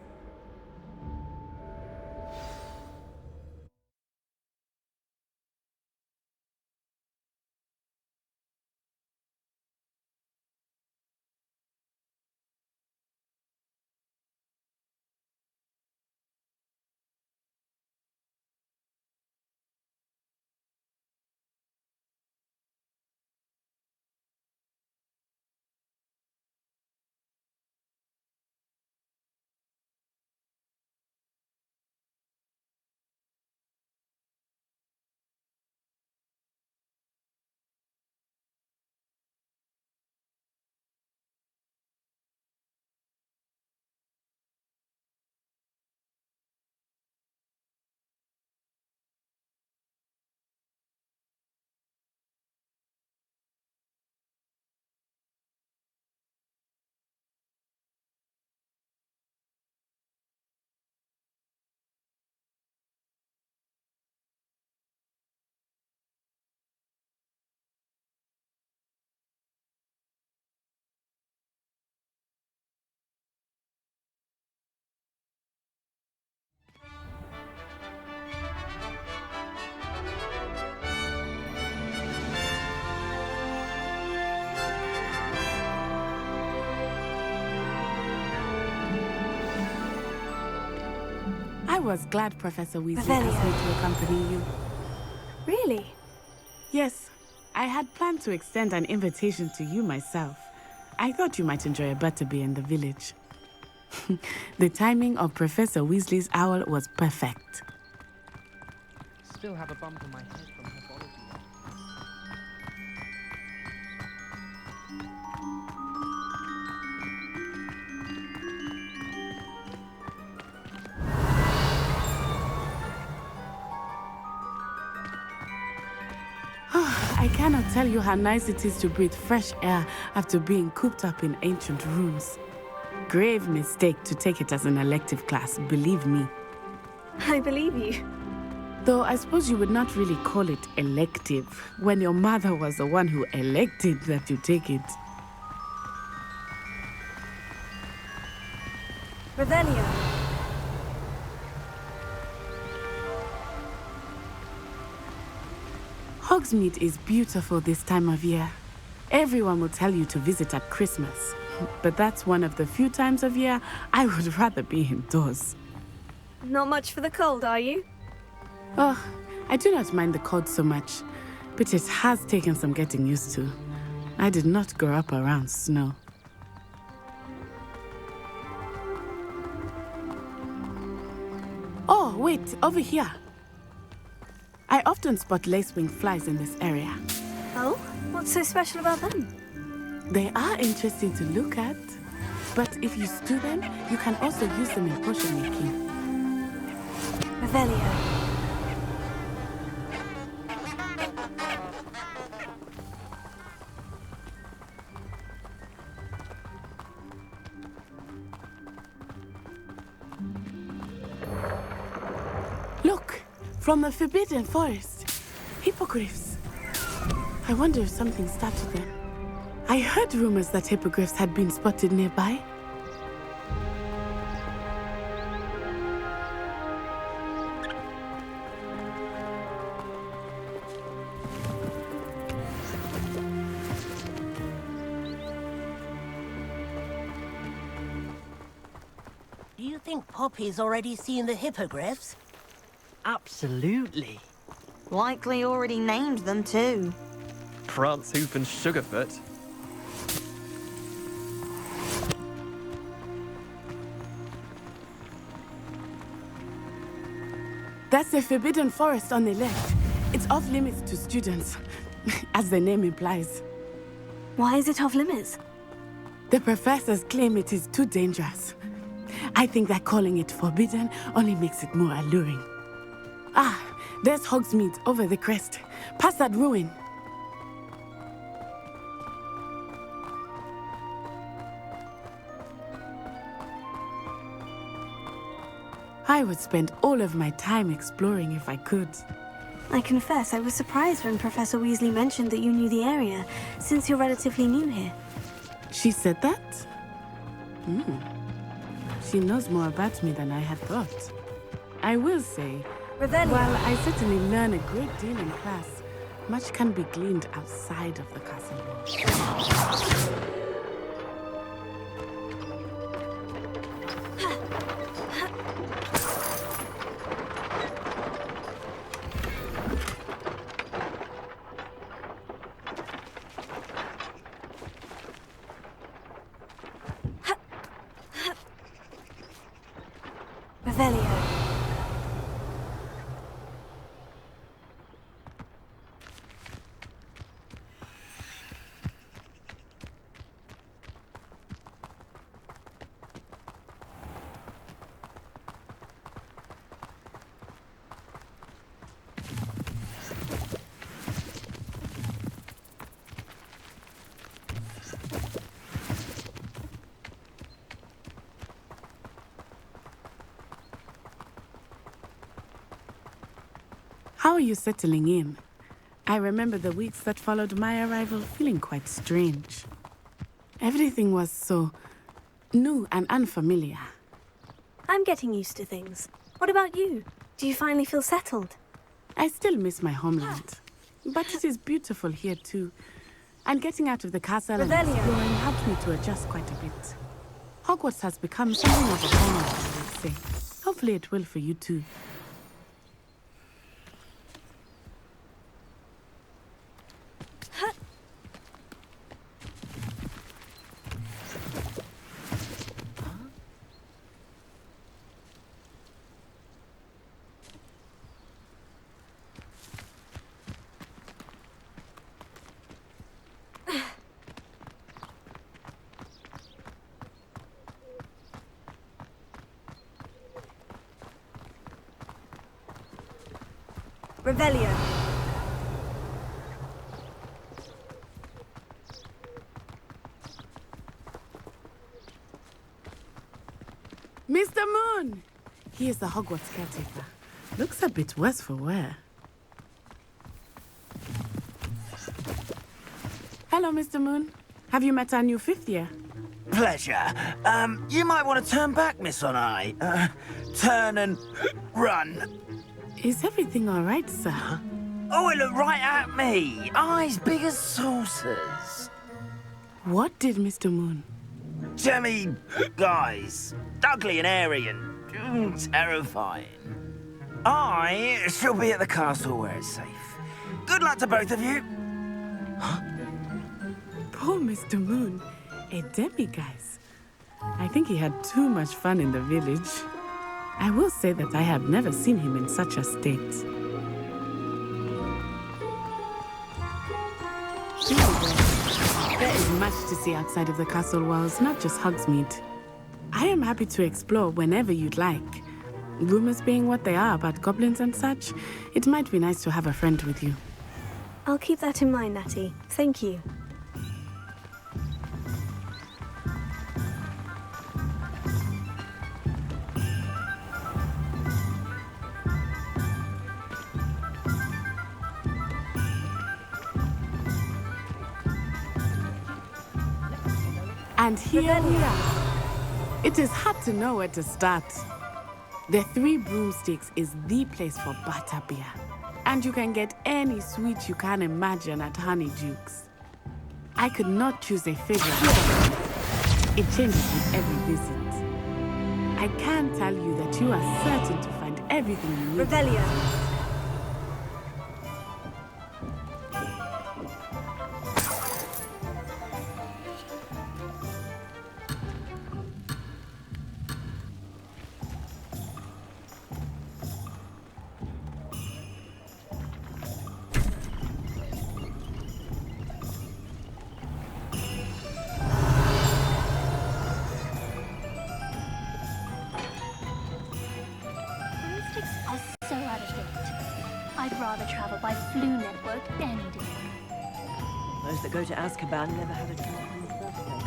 was glad Professor Weasley asked me to accompany you. Really? Yes. I had planned to extend an invitation to you myself. I thought you might enjoy a butterbeer in the village. The timing of Professor Weasley's owl was perfect. Still have a bump on my head from herbology. I cannot tell you how nice it is to breathe fresh air after being cooped up in ancient rooms. Grave mistake to take it as an elective class, believe me. I believe you. Though I suppose you would not really call it elective when your mother was the one who elected that you take it. Revelio. Hogsmeade is beautiful this time of year. Everyone will tell you to visit at Christmas, but that's one of the few times of year I would rather be indoors. Not much for the cold, are you? Oh, I do not mind the cold so much, but it has taken some getting used to. I did not grow up around snow. Oh, wait, over here. I often spot lacewing flies in this area. Oh? What's so special about them? They are interesting to look at, but if you stew them, you can also use them in potion making. Revelio. Look! From the Forbidden Forest. Hippogriffs. I wonder if something started them. I heard rumors that hippogriffs had been spotted nearby. Do you think Poppy's already seen the hippogriffs? Absolutely. Likely already named them too. Prance, Hoop and Sugarfoot. That's the Forbidden Forest on the left. It's off limits to students, as the name implies. Why is it off limits? The professors claim it is too dangerous. I think that calling it forbidden only makes it more alluring. Ah, there's Hogsmeade over the crest. Past that ruin. I would spend all of my time exploring if I could. I confess I was surprised when Professor Weasley mentioned that you knew the area, since you're relatively new here. She said that? She knows more about me than I had thought. I will say, while I certainly learn a great deal in class, much can be gleaned outside of the castle walls. Revelio. How are you settling in? I remember the weeks that followed my arrival feeling quite strange. Everything was so new and unfamiliar. I'm getting used to things. What about you? Do you finally feel settled? I still miss my homeland, but it is beautiful here too. And getting out of the castle and exploring helped me to adjust quite a bit. Hogwarts has become something of a home, I would say. Hopefully hopefully it will for you too. Revelio. Mr. Moon! He is the Hogwarts caretaker. Looks a bit worse for wear. Hello, Mr. Moon. Have you met our new 5th year? Pleasure. You might want to turn back, Miss Onai. Turn and run. Is everything all right, sir? Oh, it looked right at me. Eyes big as saucers. What did Mr. Moon? Jemmy guys. Ugly and airy and terrifying. I shall be at the castle where it's safe. Good luck to both of you. Poor Mr. Moon. A demiguise. I think he had too much fun in the village. I will say that I have never seen him in such a state. There is much to see outside of the castle walls, not just Hogsmeade. I am happy to explore whenever you'd like. Rumors being what they are about goblins and such, it might be nice to have a friend with you. I'll keep that in mind, Natty. Thank you. And here we are. It is hard to know where to start. The Three Broomsticks is the place for butterbeer. And you can get any sweet you can imagine at Honeydukes. I could not choose a favorite. It changes with every visit. I can tell you that you are certain to find everything you need. Revelio. Those that go to Azkaban never had a chance in the first place.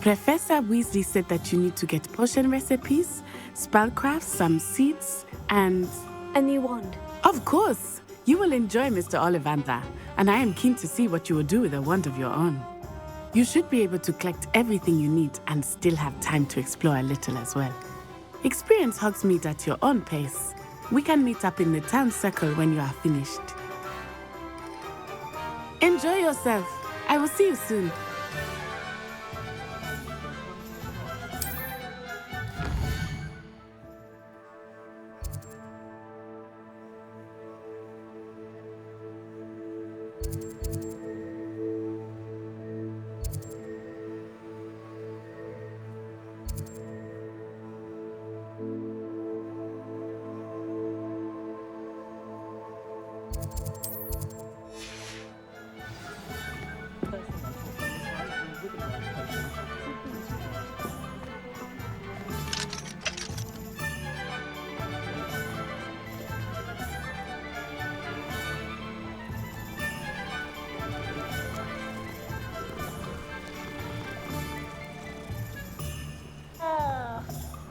Professor Weasley said that you need to get potion recipes, spellcrafts, some seeds, and... a new wand. Of course! You will enjoy Mr. Ollivander, and I am keen to see what you will do with a wand of your own. You should be able to collect everything you need and still have time to explore a little as well. Experience Hogsmeade at your own pace. We can meet up in the town circle when you are finished. Enjoy yourself. I will see you soon.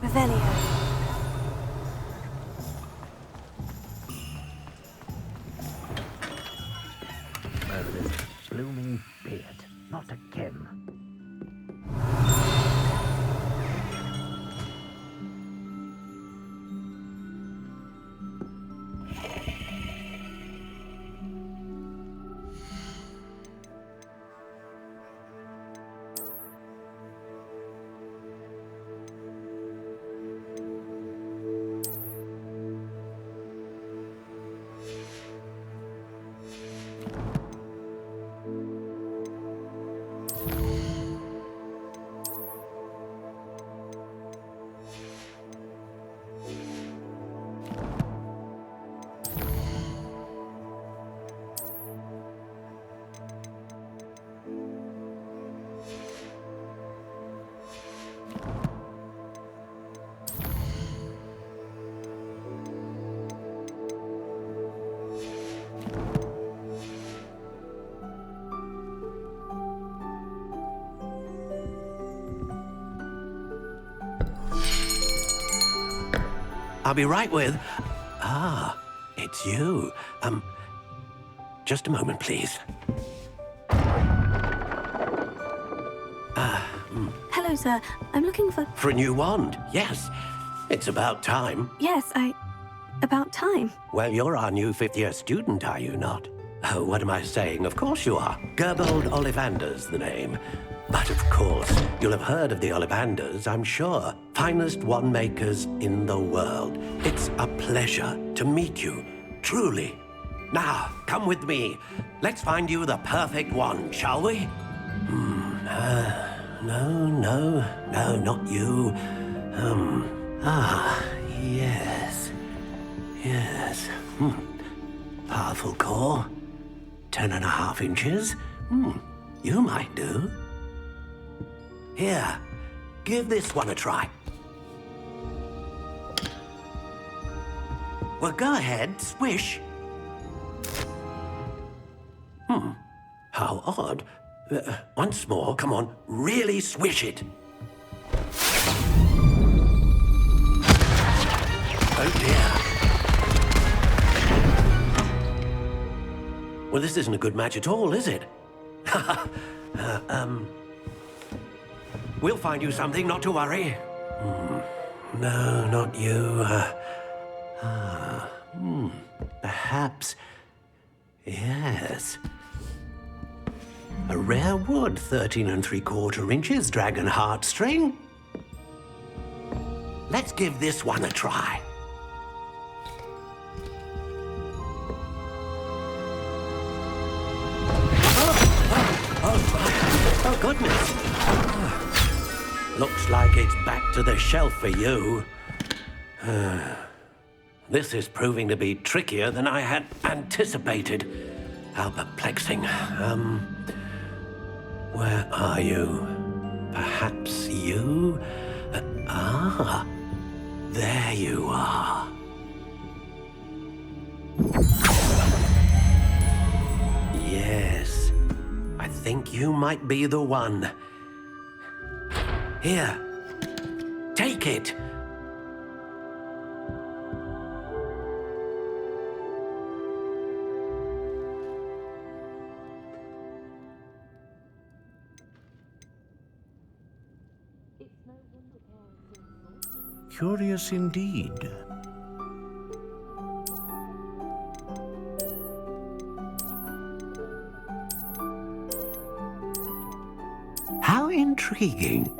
Revelio. This blooming beard, not again. I'll be right with... Ah, it's you. Just a moment, please. Hello, sir. I'm looking for... For a new wand, yes. It's about time. Yes, about time. Well, you're our new fifth-year student, are you not? Oh, what am I saying? Of course you are. Gerbold Ollivander's the name. But of course, you'll have heard of the Ollivanders, I'm sure. Finest wand makers in the world. It's a pleasure to meet you, truly. Now, come with me. Let's find you the perfect wand, shall we? No, not you. Yes. Powerful core. 10.5 inches. You might do. Here, give this one a try. Well, go ahead, swish. How odd. Once more, come on, really swish it. Oh dear. Well, this isn't a good match at all, is it? We'll find you something, not to worry. No, not you. Perhaps... Yes. A rare wood, 13 3/4 inches, dragon heartstring. Let's give this one a try. Oh, goodness. Looks like it's back to the shelf for you. This is proving to be trickier than I had anticipated. How perplexing. Where are you? Perhaps you? There you are. Yes, I think you might be the one. Here, take it. Curious indeed. How intriguing.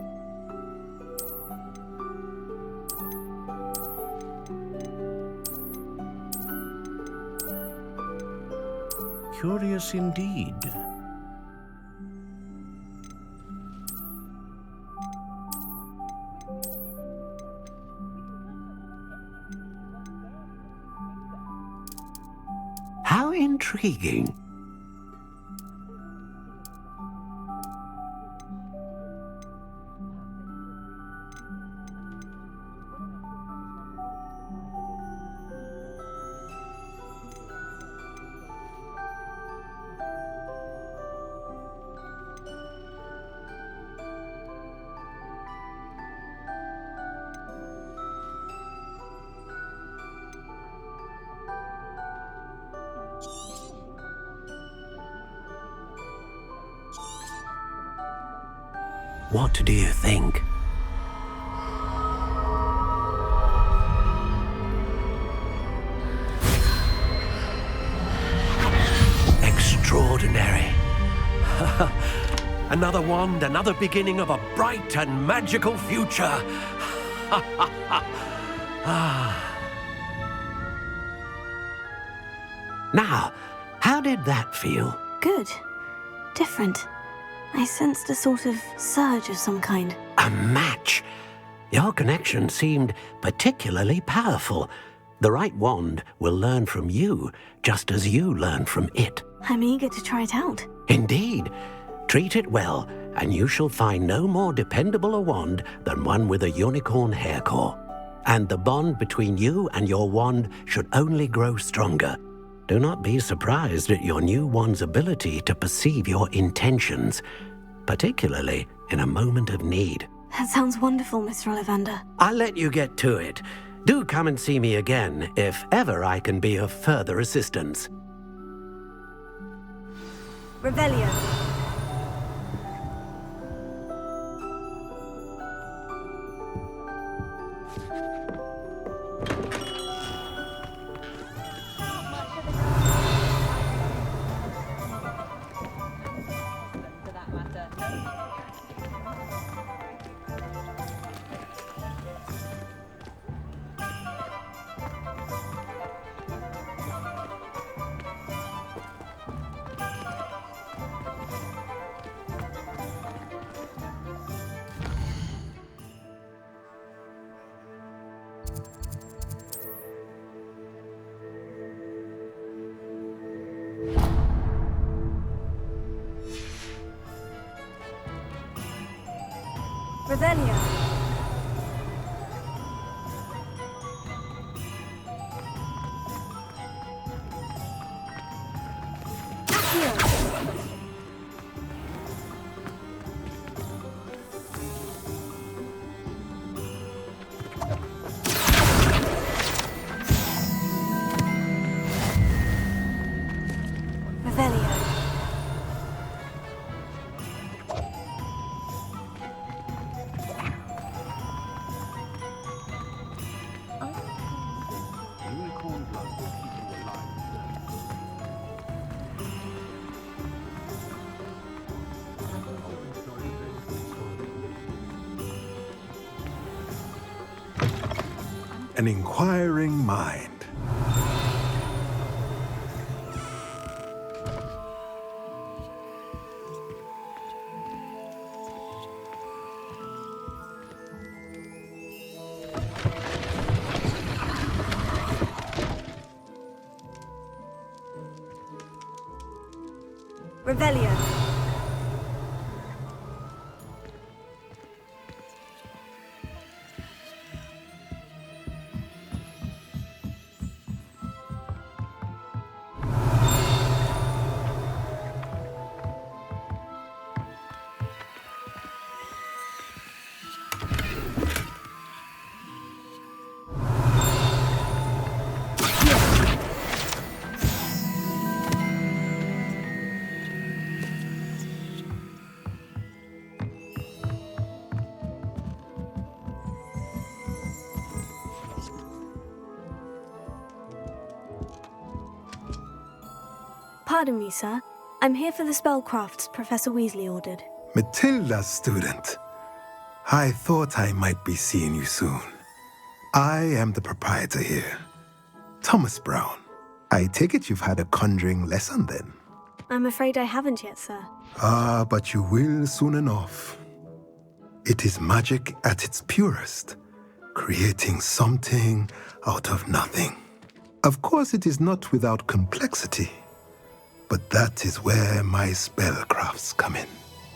Curious indeed. How intriguing. What do you think? Extraordinary. Another wand, another beginning of a bright and magical future. Now, how did that feel? Good. Different. I sensed a sort of surge of some kind. A match? Your connection seemed particularly powerful. The right wand will learn from you, just as you learn from it. I'm eager to try it out. Indeed. Treat it well, and you shall find no more dependable a wand than one with a unicorn hair core. And the bond between you and your wand should only grow stronger. Do not be surprised at your new wand's ability to perceive your intentions, particularly in a moment of need. That sounds wonderful, Mr. Ollivander. I'll let you get to it. Do come and see me again if ever I can be of further assistance. Revelio. Revelio. An inquiring mind. Revelio. Pardon me, sir. I'm here for the spellcrafts Professor Weasley ordered. Matilda's student. I thought I might be seeing you soon. I am the proprietor here, Thomas Brown. I take it you've had a conjuring lesson then? I'm afraid I haven't yet, sir. Ah, but you will soon enough. It is magic at its purest, creating something out of nothing. Of course, it is not without complexity, but that is where my spellcrafts come in.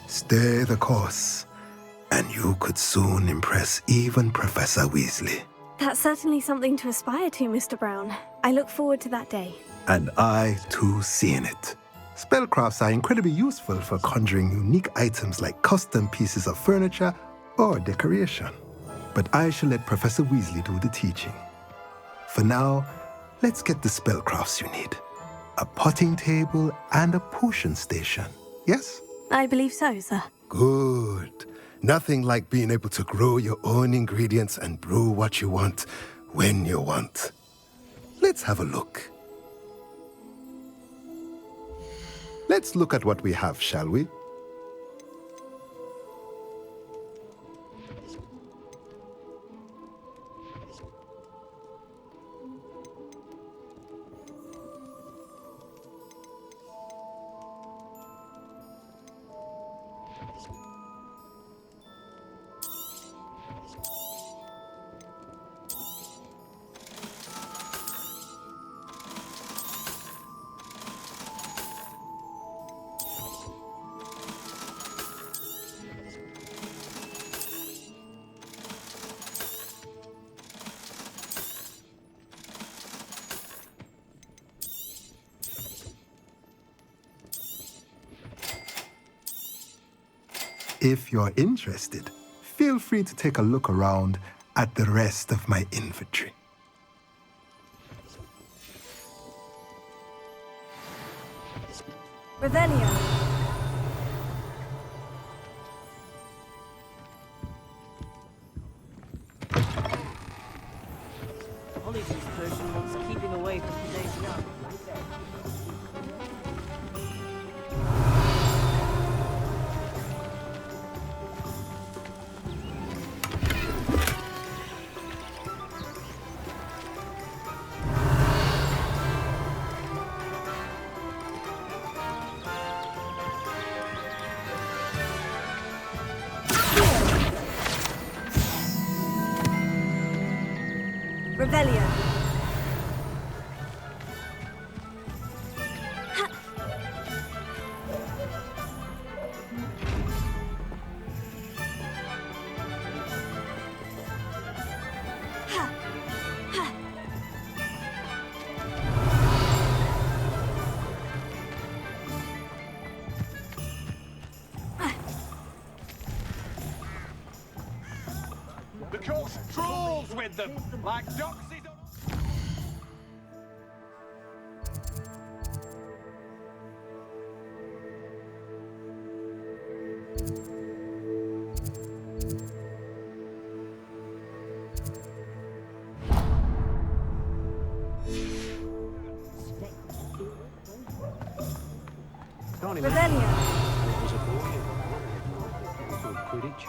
Stay the course, and you could soon impress even Professor Weasley. That's certainly something to aspire to, Mr. Brown. I look forward to that day. And I, too, seeing it. Spellcrafts are incredibly useful for conjuring unique items like custom pieces of furniture or decoration. But I shall let Professor Weasley do the teaching. For now, let's get the spellcrafts you need. A potting table and a potion station, yes? I believe so, sir. Good. Nothing like being able to grow your own ingredients and brew what you want when you want. Let's have a look. Let's look at what we have, shall we? If you're interested, feel free to take a look around at the rest of my inventory. Revelio. Ollie's person wants keeping away from today's young. Revelio. The course trawls with them, like doxies on... Revelio. Was a boy called Quidditch.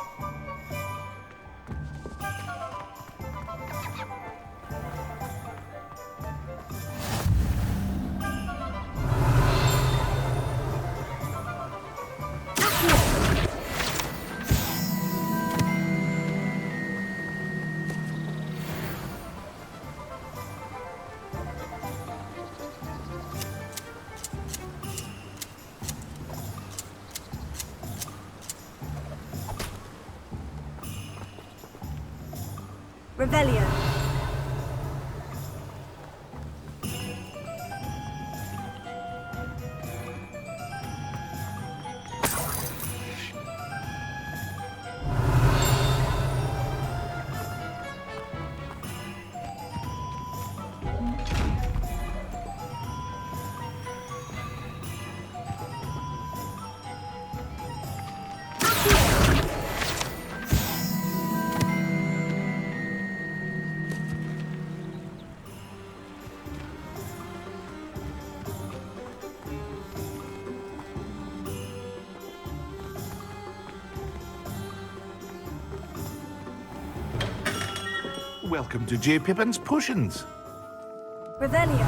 Revelio. Welcome to J. Pippin's Potions. Revelio.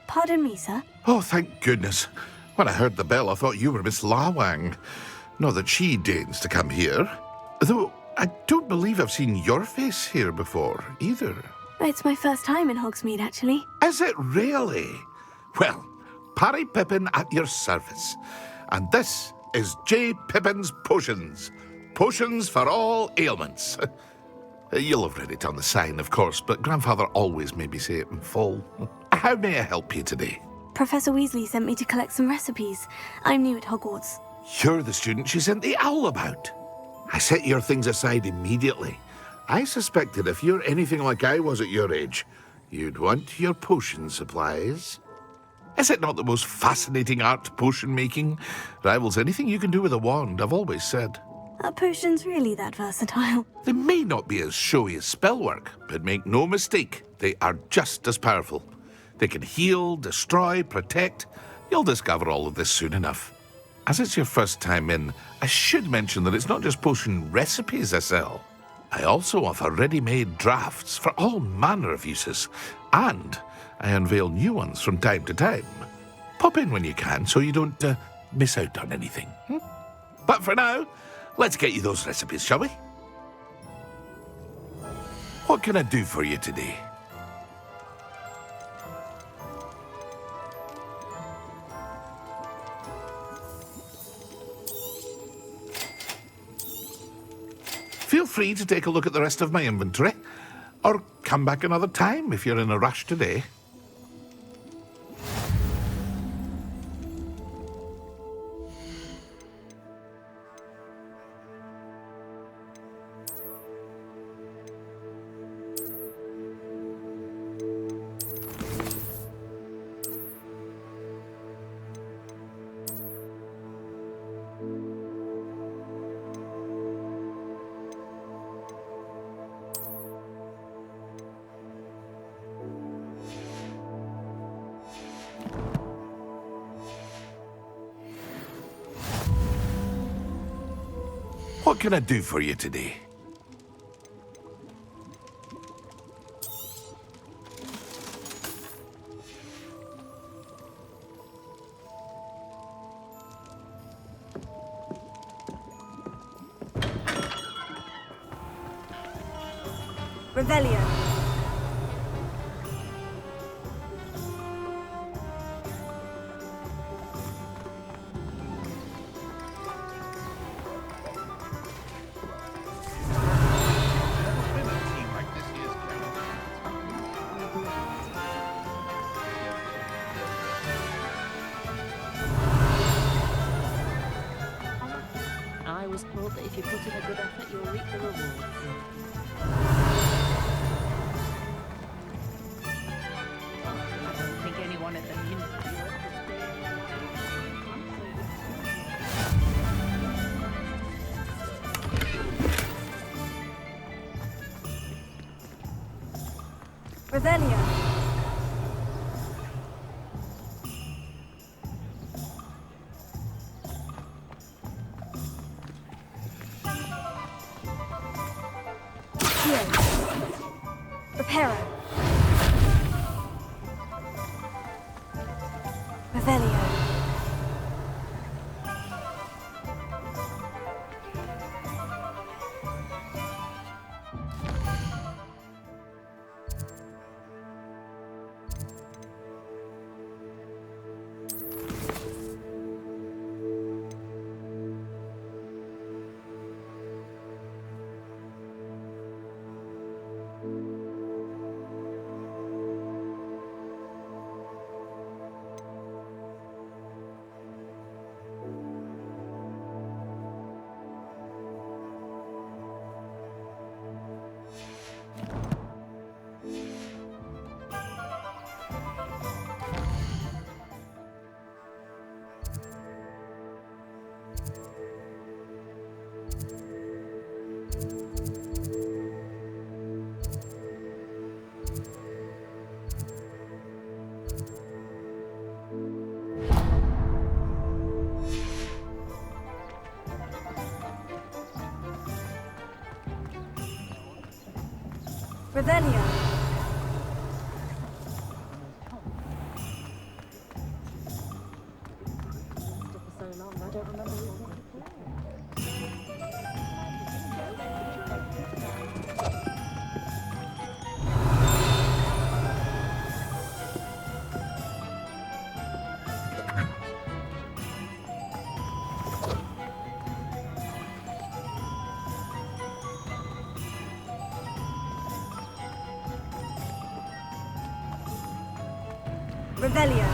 Pardon me, sir. Oh, thank goodness. When I heard the bell, I thought you were Miss Lawang. Not that she deigns to come here. Though I don't believe I've seen your face here before, either. It's my first time in Hogsmeade, actually. Is it really? Well, Parry Pippin at your service. And this is J. Pippin's Potions. Potions for all ailments. You'll have read it on the sign, of course, but Grandfather always made me say it in full. How may I help you today? Professor Weasley sent me to collect some recipes. I'm new at Hogwarts. You're the student she sent the owl about. I set your things aside immediately. I suspected if you're anything like I was at your age, you'd want your potion supplies. Is it not the most fascinating art, potion making? Rivals anything you can do with a wand, I've always said. Are potions really that versatile? They may not be as showy as spellwork, but make no mistake, they are just as powerful. They can heal, destroy, protect. You'll discover all of this soon enough. As it's your first time in, I should mention that it's not just potion recipes I sell. I also offer ready-made drafts for all manner of uses, and I unveil new ones from time to time. Pop in when you can so you don't miss out on anything. But for now, let's get you those recipes, shall we? What can I do for you today? Feel free to take a look at the rest of my inventory, or come back another time if you're in a rush today. What can I do for you today? Revelio. I was told that if you put in a good effort, you'll reap the rewards. I don't think anyone at the Revelio. Reparo. Revelio. Revelio. Revelio.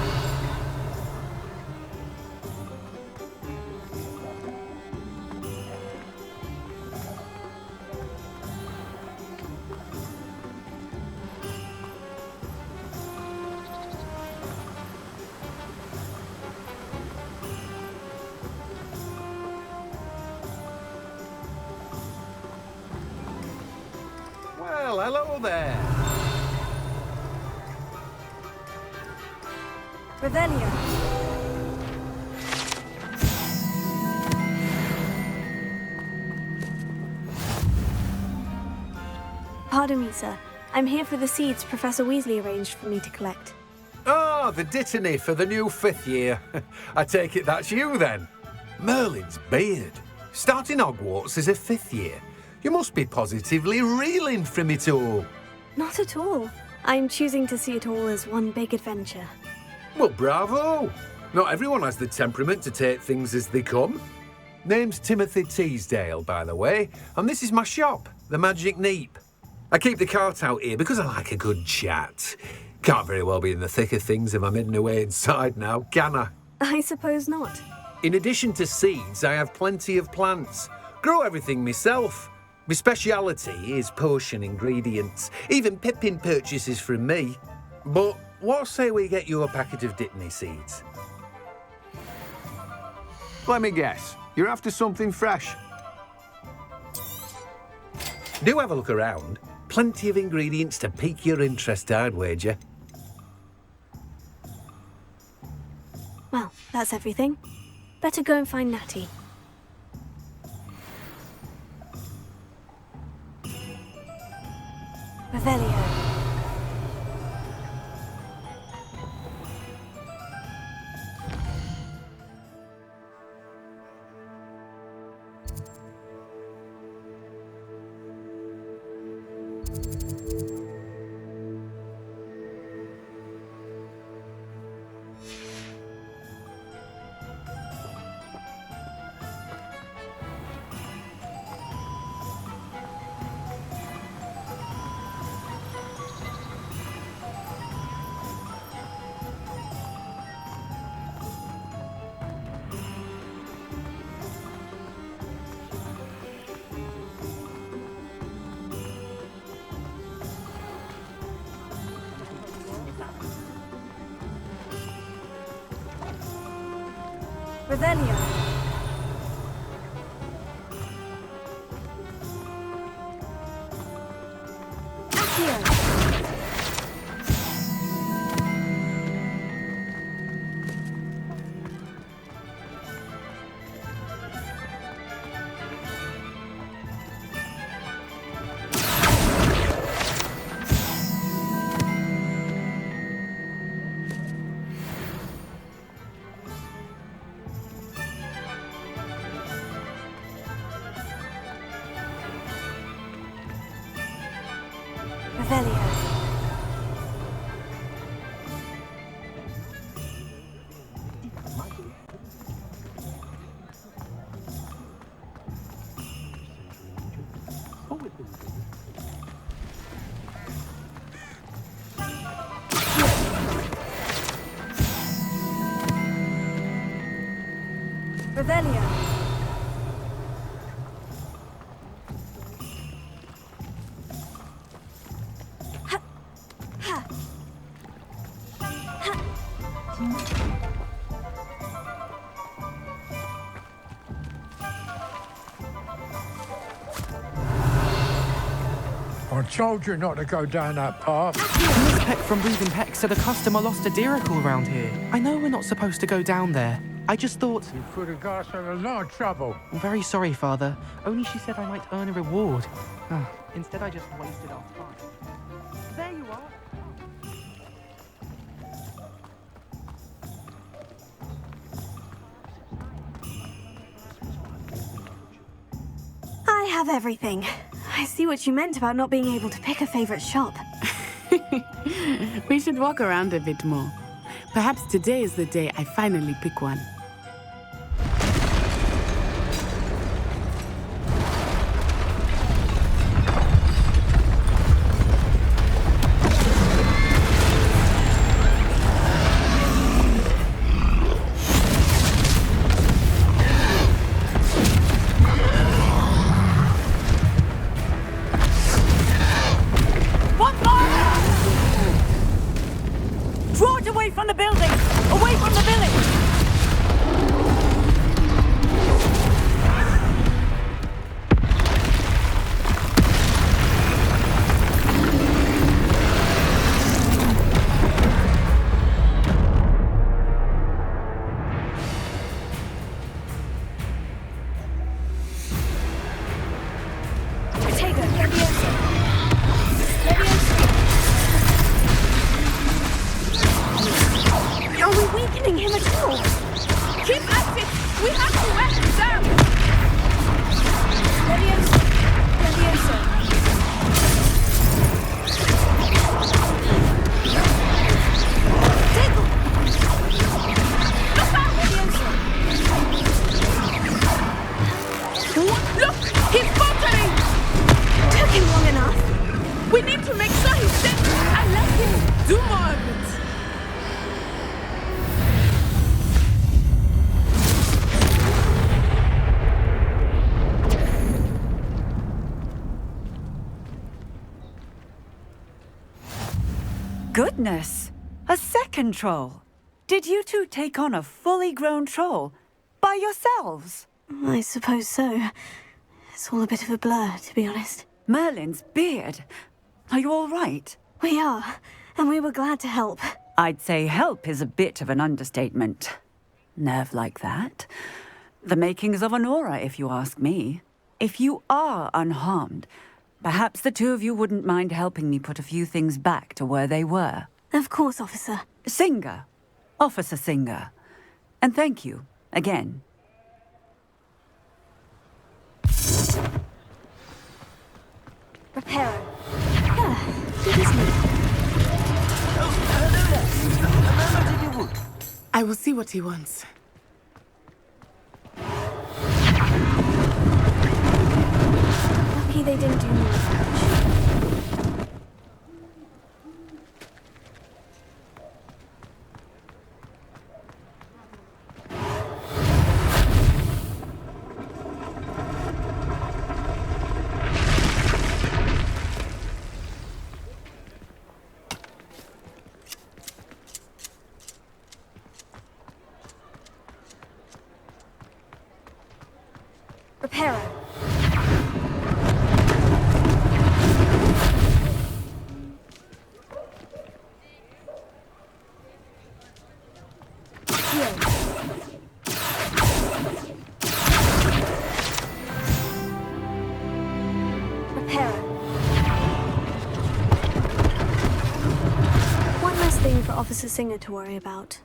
Well, hello there. Revelio. Pardon me, sir. I'm here for the seeds Professor Weasley arranged for me to collect. Oh, the dittany for the new 5th year. I take it that's you then. Merlin's beard. Starting Hogwarts as a 5th year. You must be positively reeling from it all. Not at all. I'm choosing to see it all as one big adventure. Well, bravo. Not everyone has the temperament to take things as they come. Name's Timothy Teasdale, by the way, and this is my shop, the Magic Neep. I keep the cart out here because I like a good chat. Can't very well be in the thick of things if I'm hidden away inside now, can I? I suppose not. In addition to seeds, I have plenty of plants. Grow everything myself. My speciality is potion ingredients. Even Pippin purchases from me. But what say we get you a packet of Dittany seeds? Let me guess. You're after something fresh. Do have a look around. Plenty of ingredients to pique your interest, I'd wager. Well, that's everything. Better go and find Natty. Revelio. Revelio. Accio. Revelio. Revelio. I told you not to go down that path. Miss Peck from Breathing Peck said a customer lost a diracle around here. I know we're not supposed to go down there. I just thought... You could have got us in a lot of trouble. I'm very sorry, Father. Only she said I might earn a reward. Instead, I just wasted our time. There you are. I have everything. I see what you meant about not being able to pick a favorite shop. We should walk around a bit more. Perhaps today is the day I finally pick one. goodness! A second troll! Did you two take on a fully grown troll? By yourselves? I suppose so. It's all a bit of a blur, to be honest. Merlin's beard. Are you all right? We are, and we were glad to help. I'd say help is a bit of an understatement. Nerve like that. The makings of an aura, if you ask me. If you are unharmed, perhaps the two of you wouldn't mind helping me put a few things back to where they were. Of course, officer. Singer. Officer Singer. And thank you, again. Reparo. It is me. I will see what he wants. Lucky they didn't do more damage. Reparo. One less thing for Officer Singer to worry about.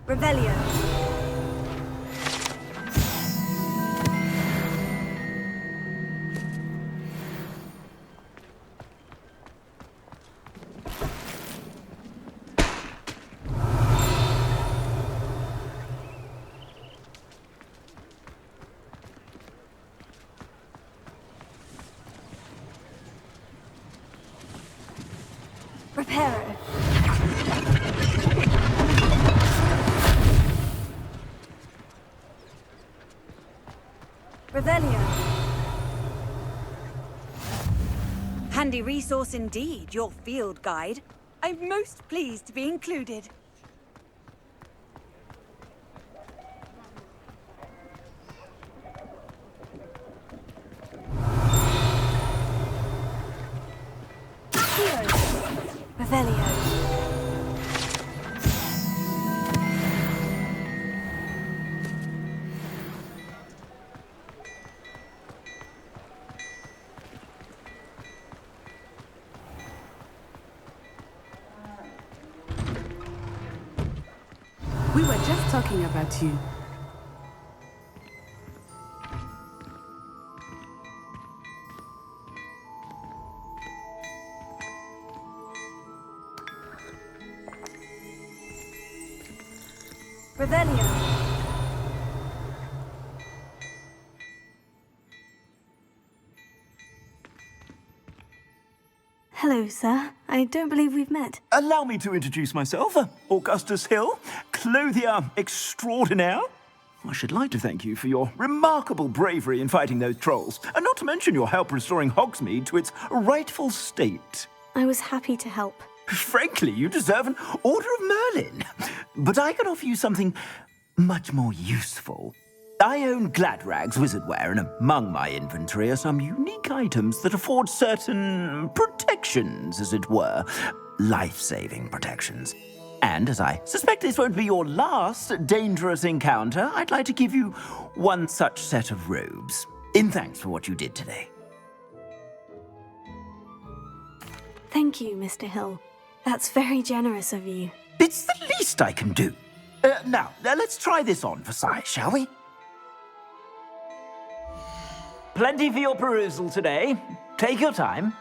Revelio. Reparo. Revelio. Handy resource indeed, your field guide. I'm most pleased to be included. Revelio. We were just talking about you. Revelio. Hello, sir. I don't believe we've met. Allow me to introduce myself. Augustus Hill, clothier extraordinaire. I should like to thank you for your remarkable bravery in fighting those trolls, and not to mention your help restoring Hogsmeade to its rightful state. I was happy to help. Frankly, you deserve an Order of Merlin. But I can offer you something much more useful. I own Gladrag's wizardware, and among my inventory are some unique items that afford certain protections, as it were. Life-saving protections. And as I suspect this won't be your last dangerous encounter, I'd like to give you one such set of robes, in thanks for what you did today. Thank you, Mr. Hill. That's very generous of you. It's the least I can do. Now, let's try this on for size, shall we? Plenty for your perusal today. Take your time.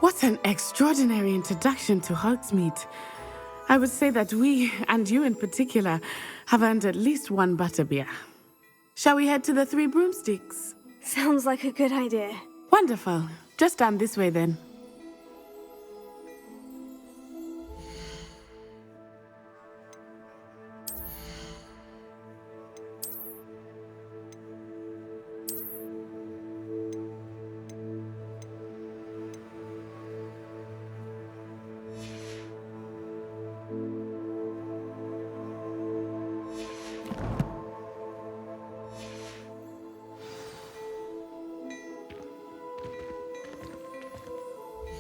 What an extraordinary introduction to Hogsmeade. I would say that we, and you in particular, have earned at least one butterbeer. Shall we head to the Three Broomsticks? Sounds like a good idea. Wonderful. Just down this way then.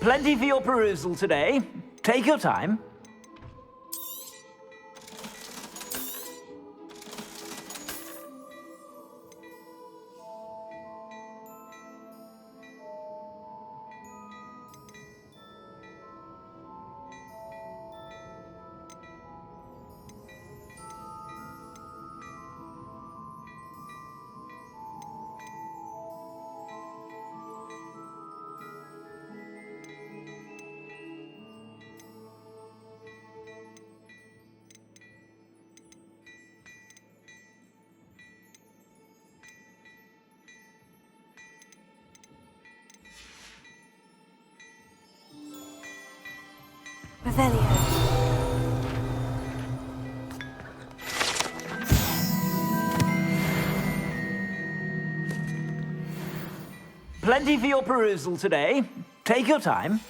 Plenty for your perusal today. Take your time. Revelio. Plenty for your perusal today. Take your time.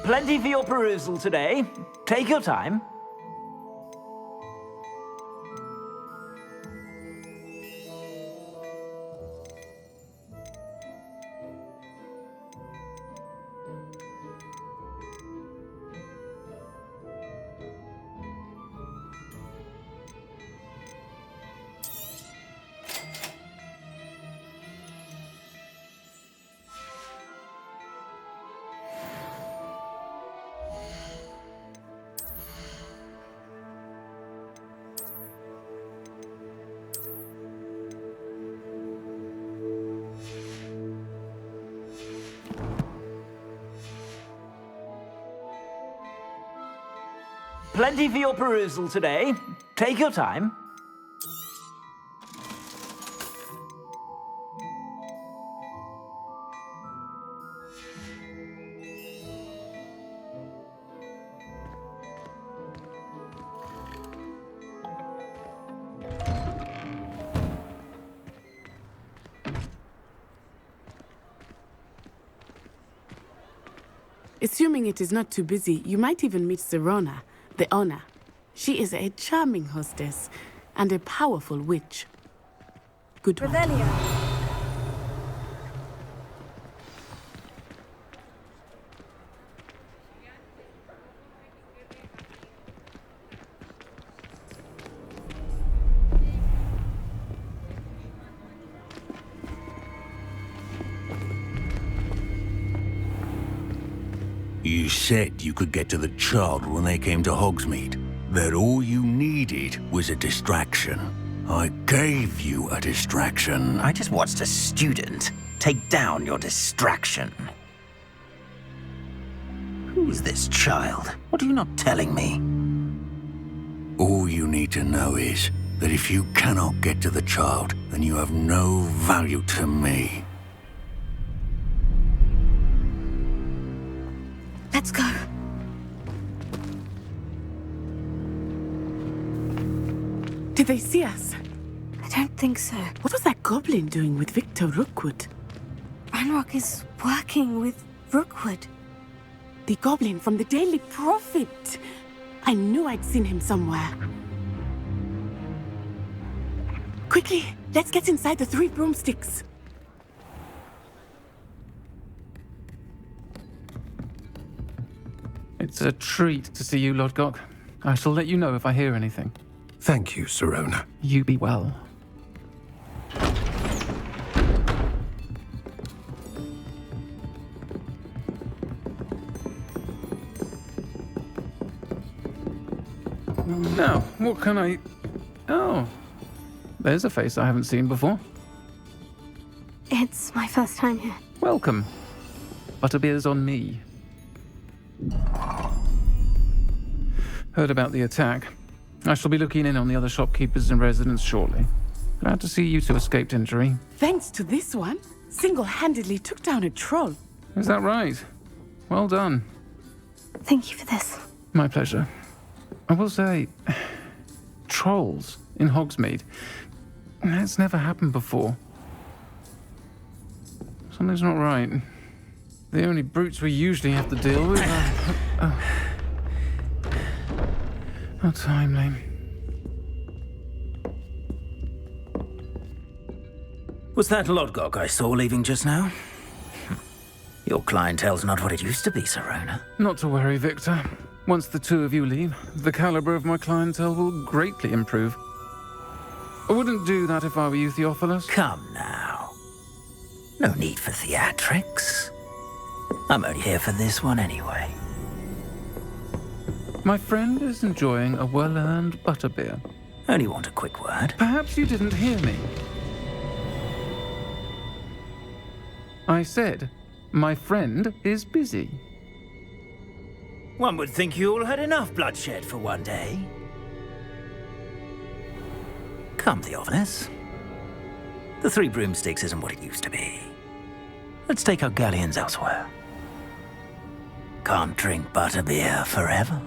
Plenty for your perusal today. Take your time. Plenty for your perusal today. Take your time. Assuming it is not too busy, you might even meet Sirona, the owner. She is a charming hostess and a powerful witch. Good one. Revelio. You said you could get to the child when they came to Hogsmeade. That all you needed was a distraction. I gave you a distraction. I just watched a student take down your distraction. Who is this child? What are you not telling me? All you need to know is that if you cannot get to the child, then you have no value to me. Let's go. Did they see us? I don't think so. What was that goblin doing with Victor Rookwood? Ranrock is working with Rookwood. The goblin from the Daily Prophet. I knew I'd seen him somewhere. Quickly, let's get inside the Three Broomsticks. It's a treat to see you, Lodgok. I shall let you know if I hear anything. Thank you, Sirona. You be well. Now, what can I... Oh, there's a face I haven't seen before. It's my first time here. Welcome. Butterbeer's on me. Heard about the attack. I shall be looking in on the other shopkeepers and residents shortly. Glad to see you two escaped injury. Thanks to this one, single-handedly took down a troll. Is that right? Well done. Thank you for this. My pleasure. I will say, trolls in Hogsmeade. That's never happened before. Something's not right. The only brutes we usually have to deal with are... How timely. Was that Lodgok I saw leaving just now? Your clientele's not what it used to be, Serona. Not to worry, Victor. Once the two of you leave, the caliber of my clientele will greatly improve. I wouldn't do that if I were you, Theophilus. Come now. No need for theatrics. I'm only here for this one anyway. My friend is enjoying a well-earned butterbeer. Only want a quick word. Perhaps you didn't hear me. I said, my friend is busy. One would think you all had enough bloodshed for one day. Come, Theophilus. The Three Broomsticks isn't what it used to be. Let's take our galleons elsewhere. Can't drink butterbeer forever.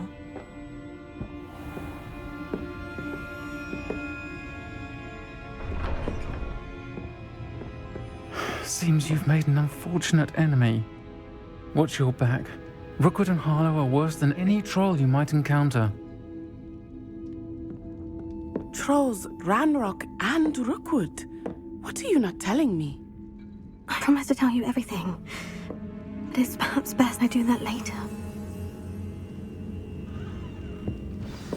Seems you've made an unfortunate enemy. Watch your back. Rookwood and Harlow are worse than any troll you might encounter. Trolls, Ranrock, and Rookwood. What are you not telling me? I promise to tell you everything. But it's perhaps best I do that later.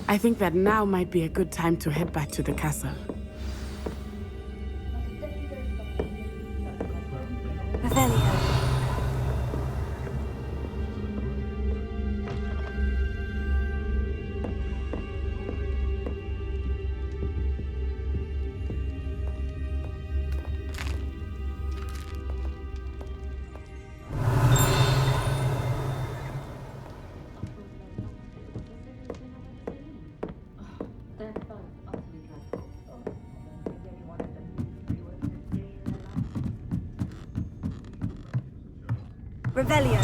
I think that now might be a good time to head back to the castle. Revelio. Revelio.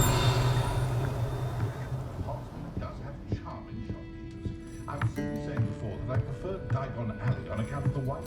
I was simply saying before that I preferred Diagon Alley on account of the white.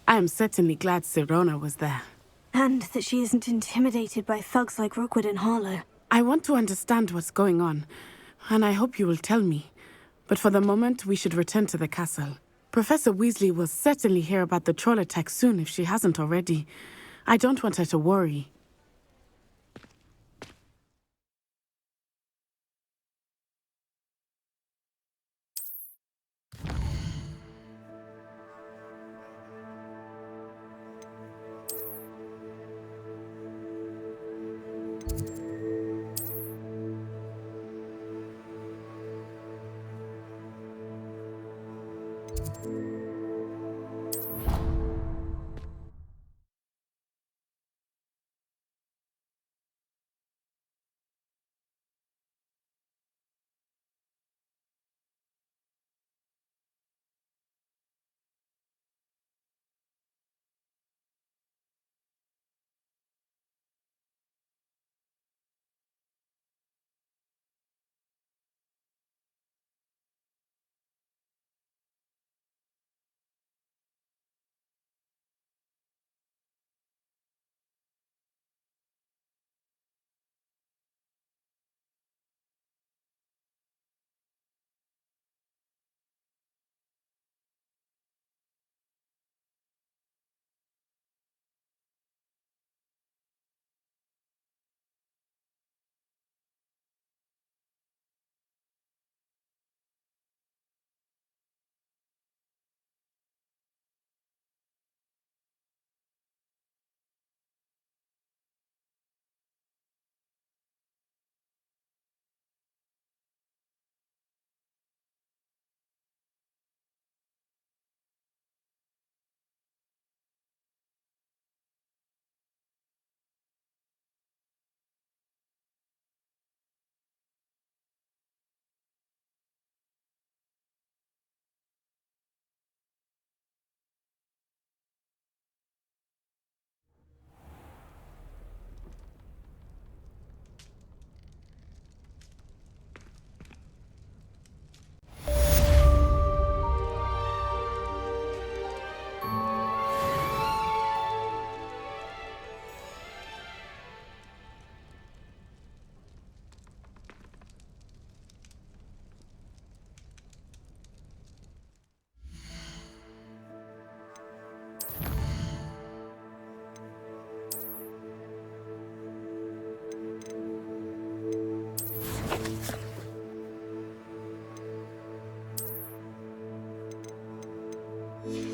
I am certainly glad Serona was there. And that she isn't intimidated by thugs like Rookwood and Harlow. I want to understand what's going on, and I hope you will tell me. But for the moment, we should return to the castle. Professor Weasley will certainly hear about the troll attack soon if she hasn't already. I don't want her to worry. you.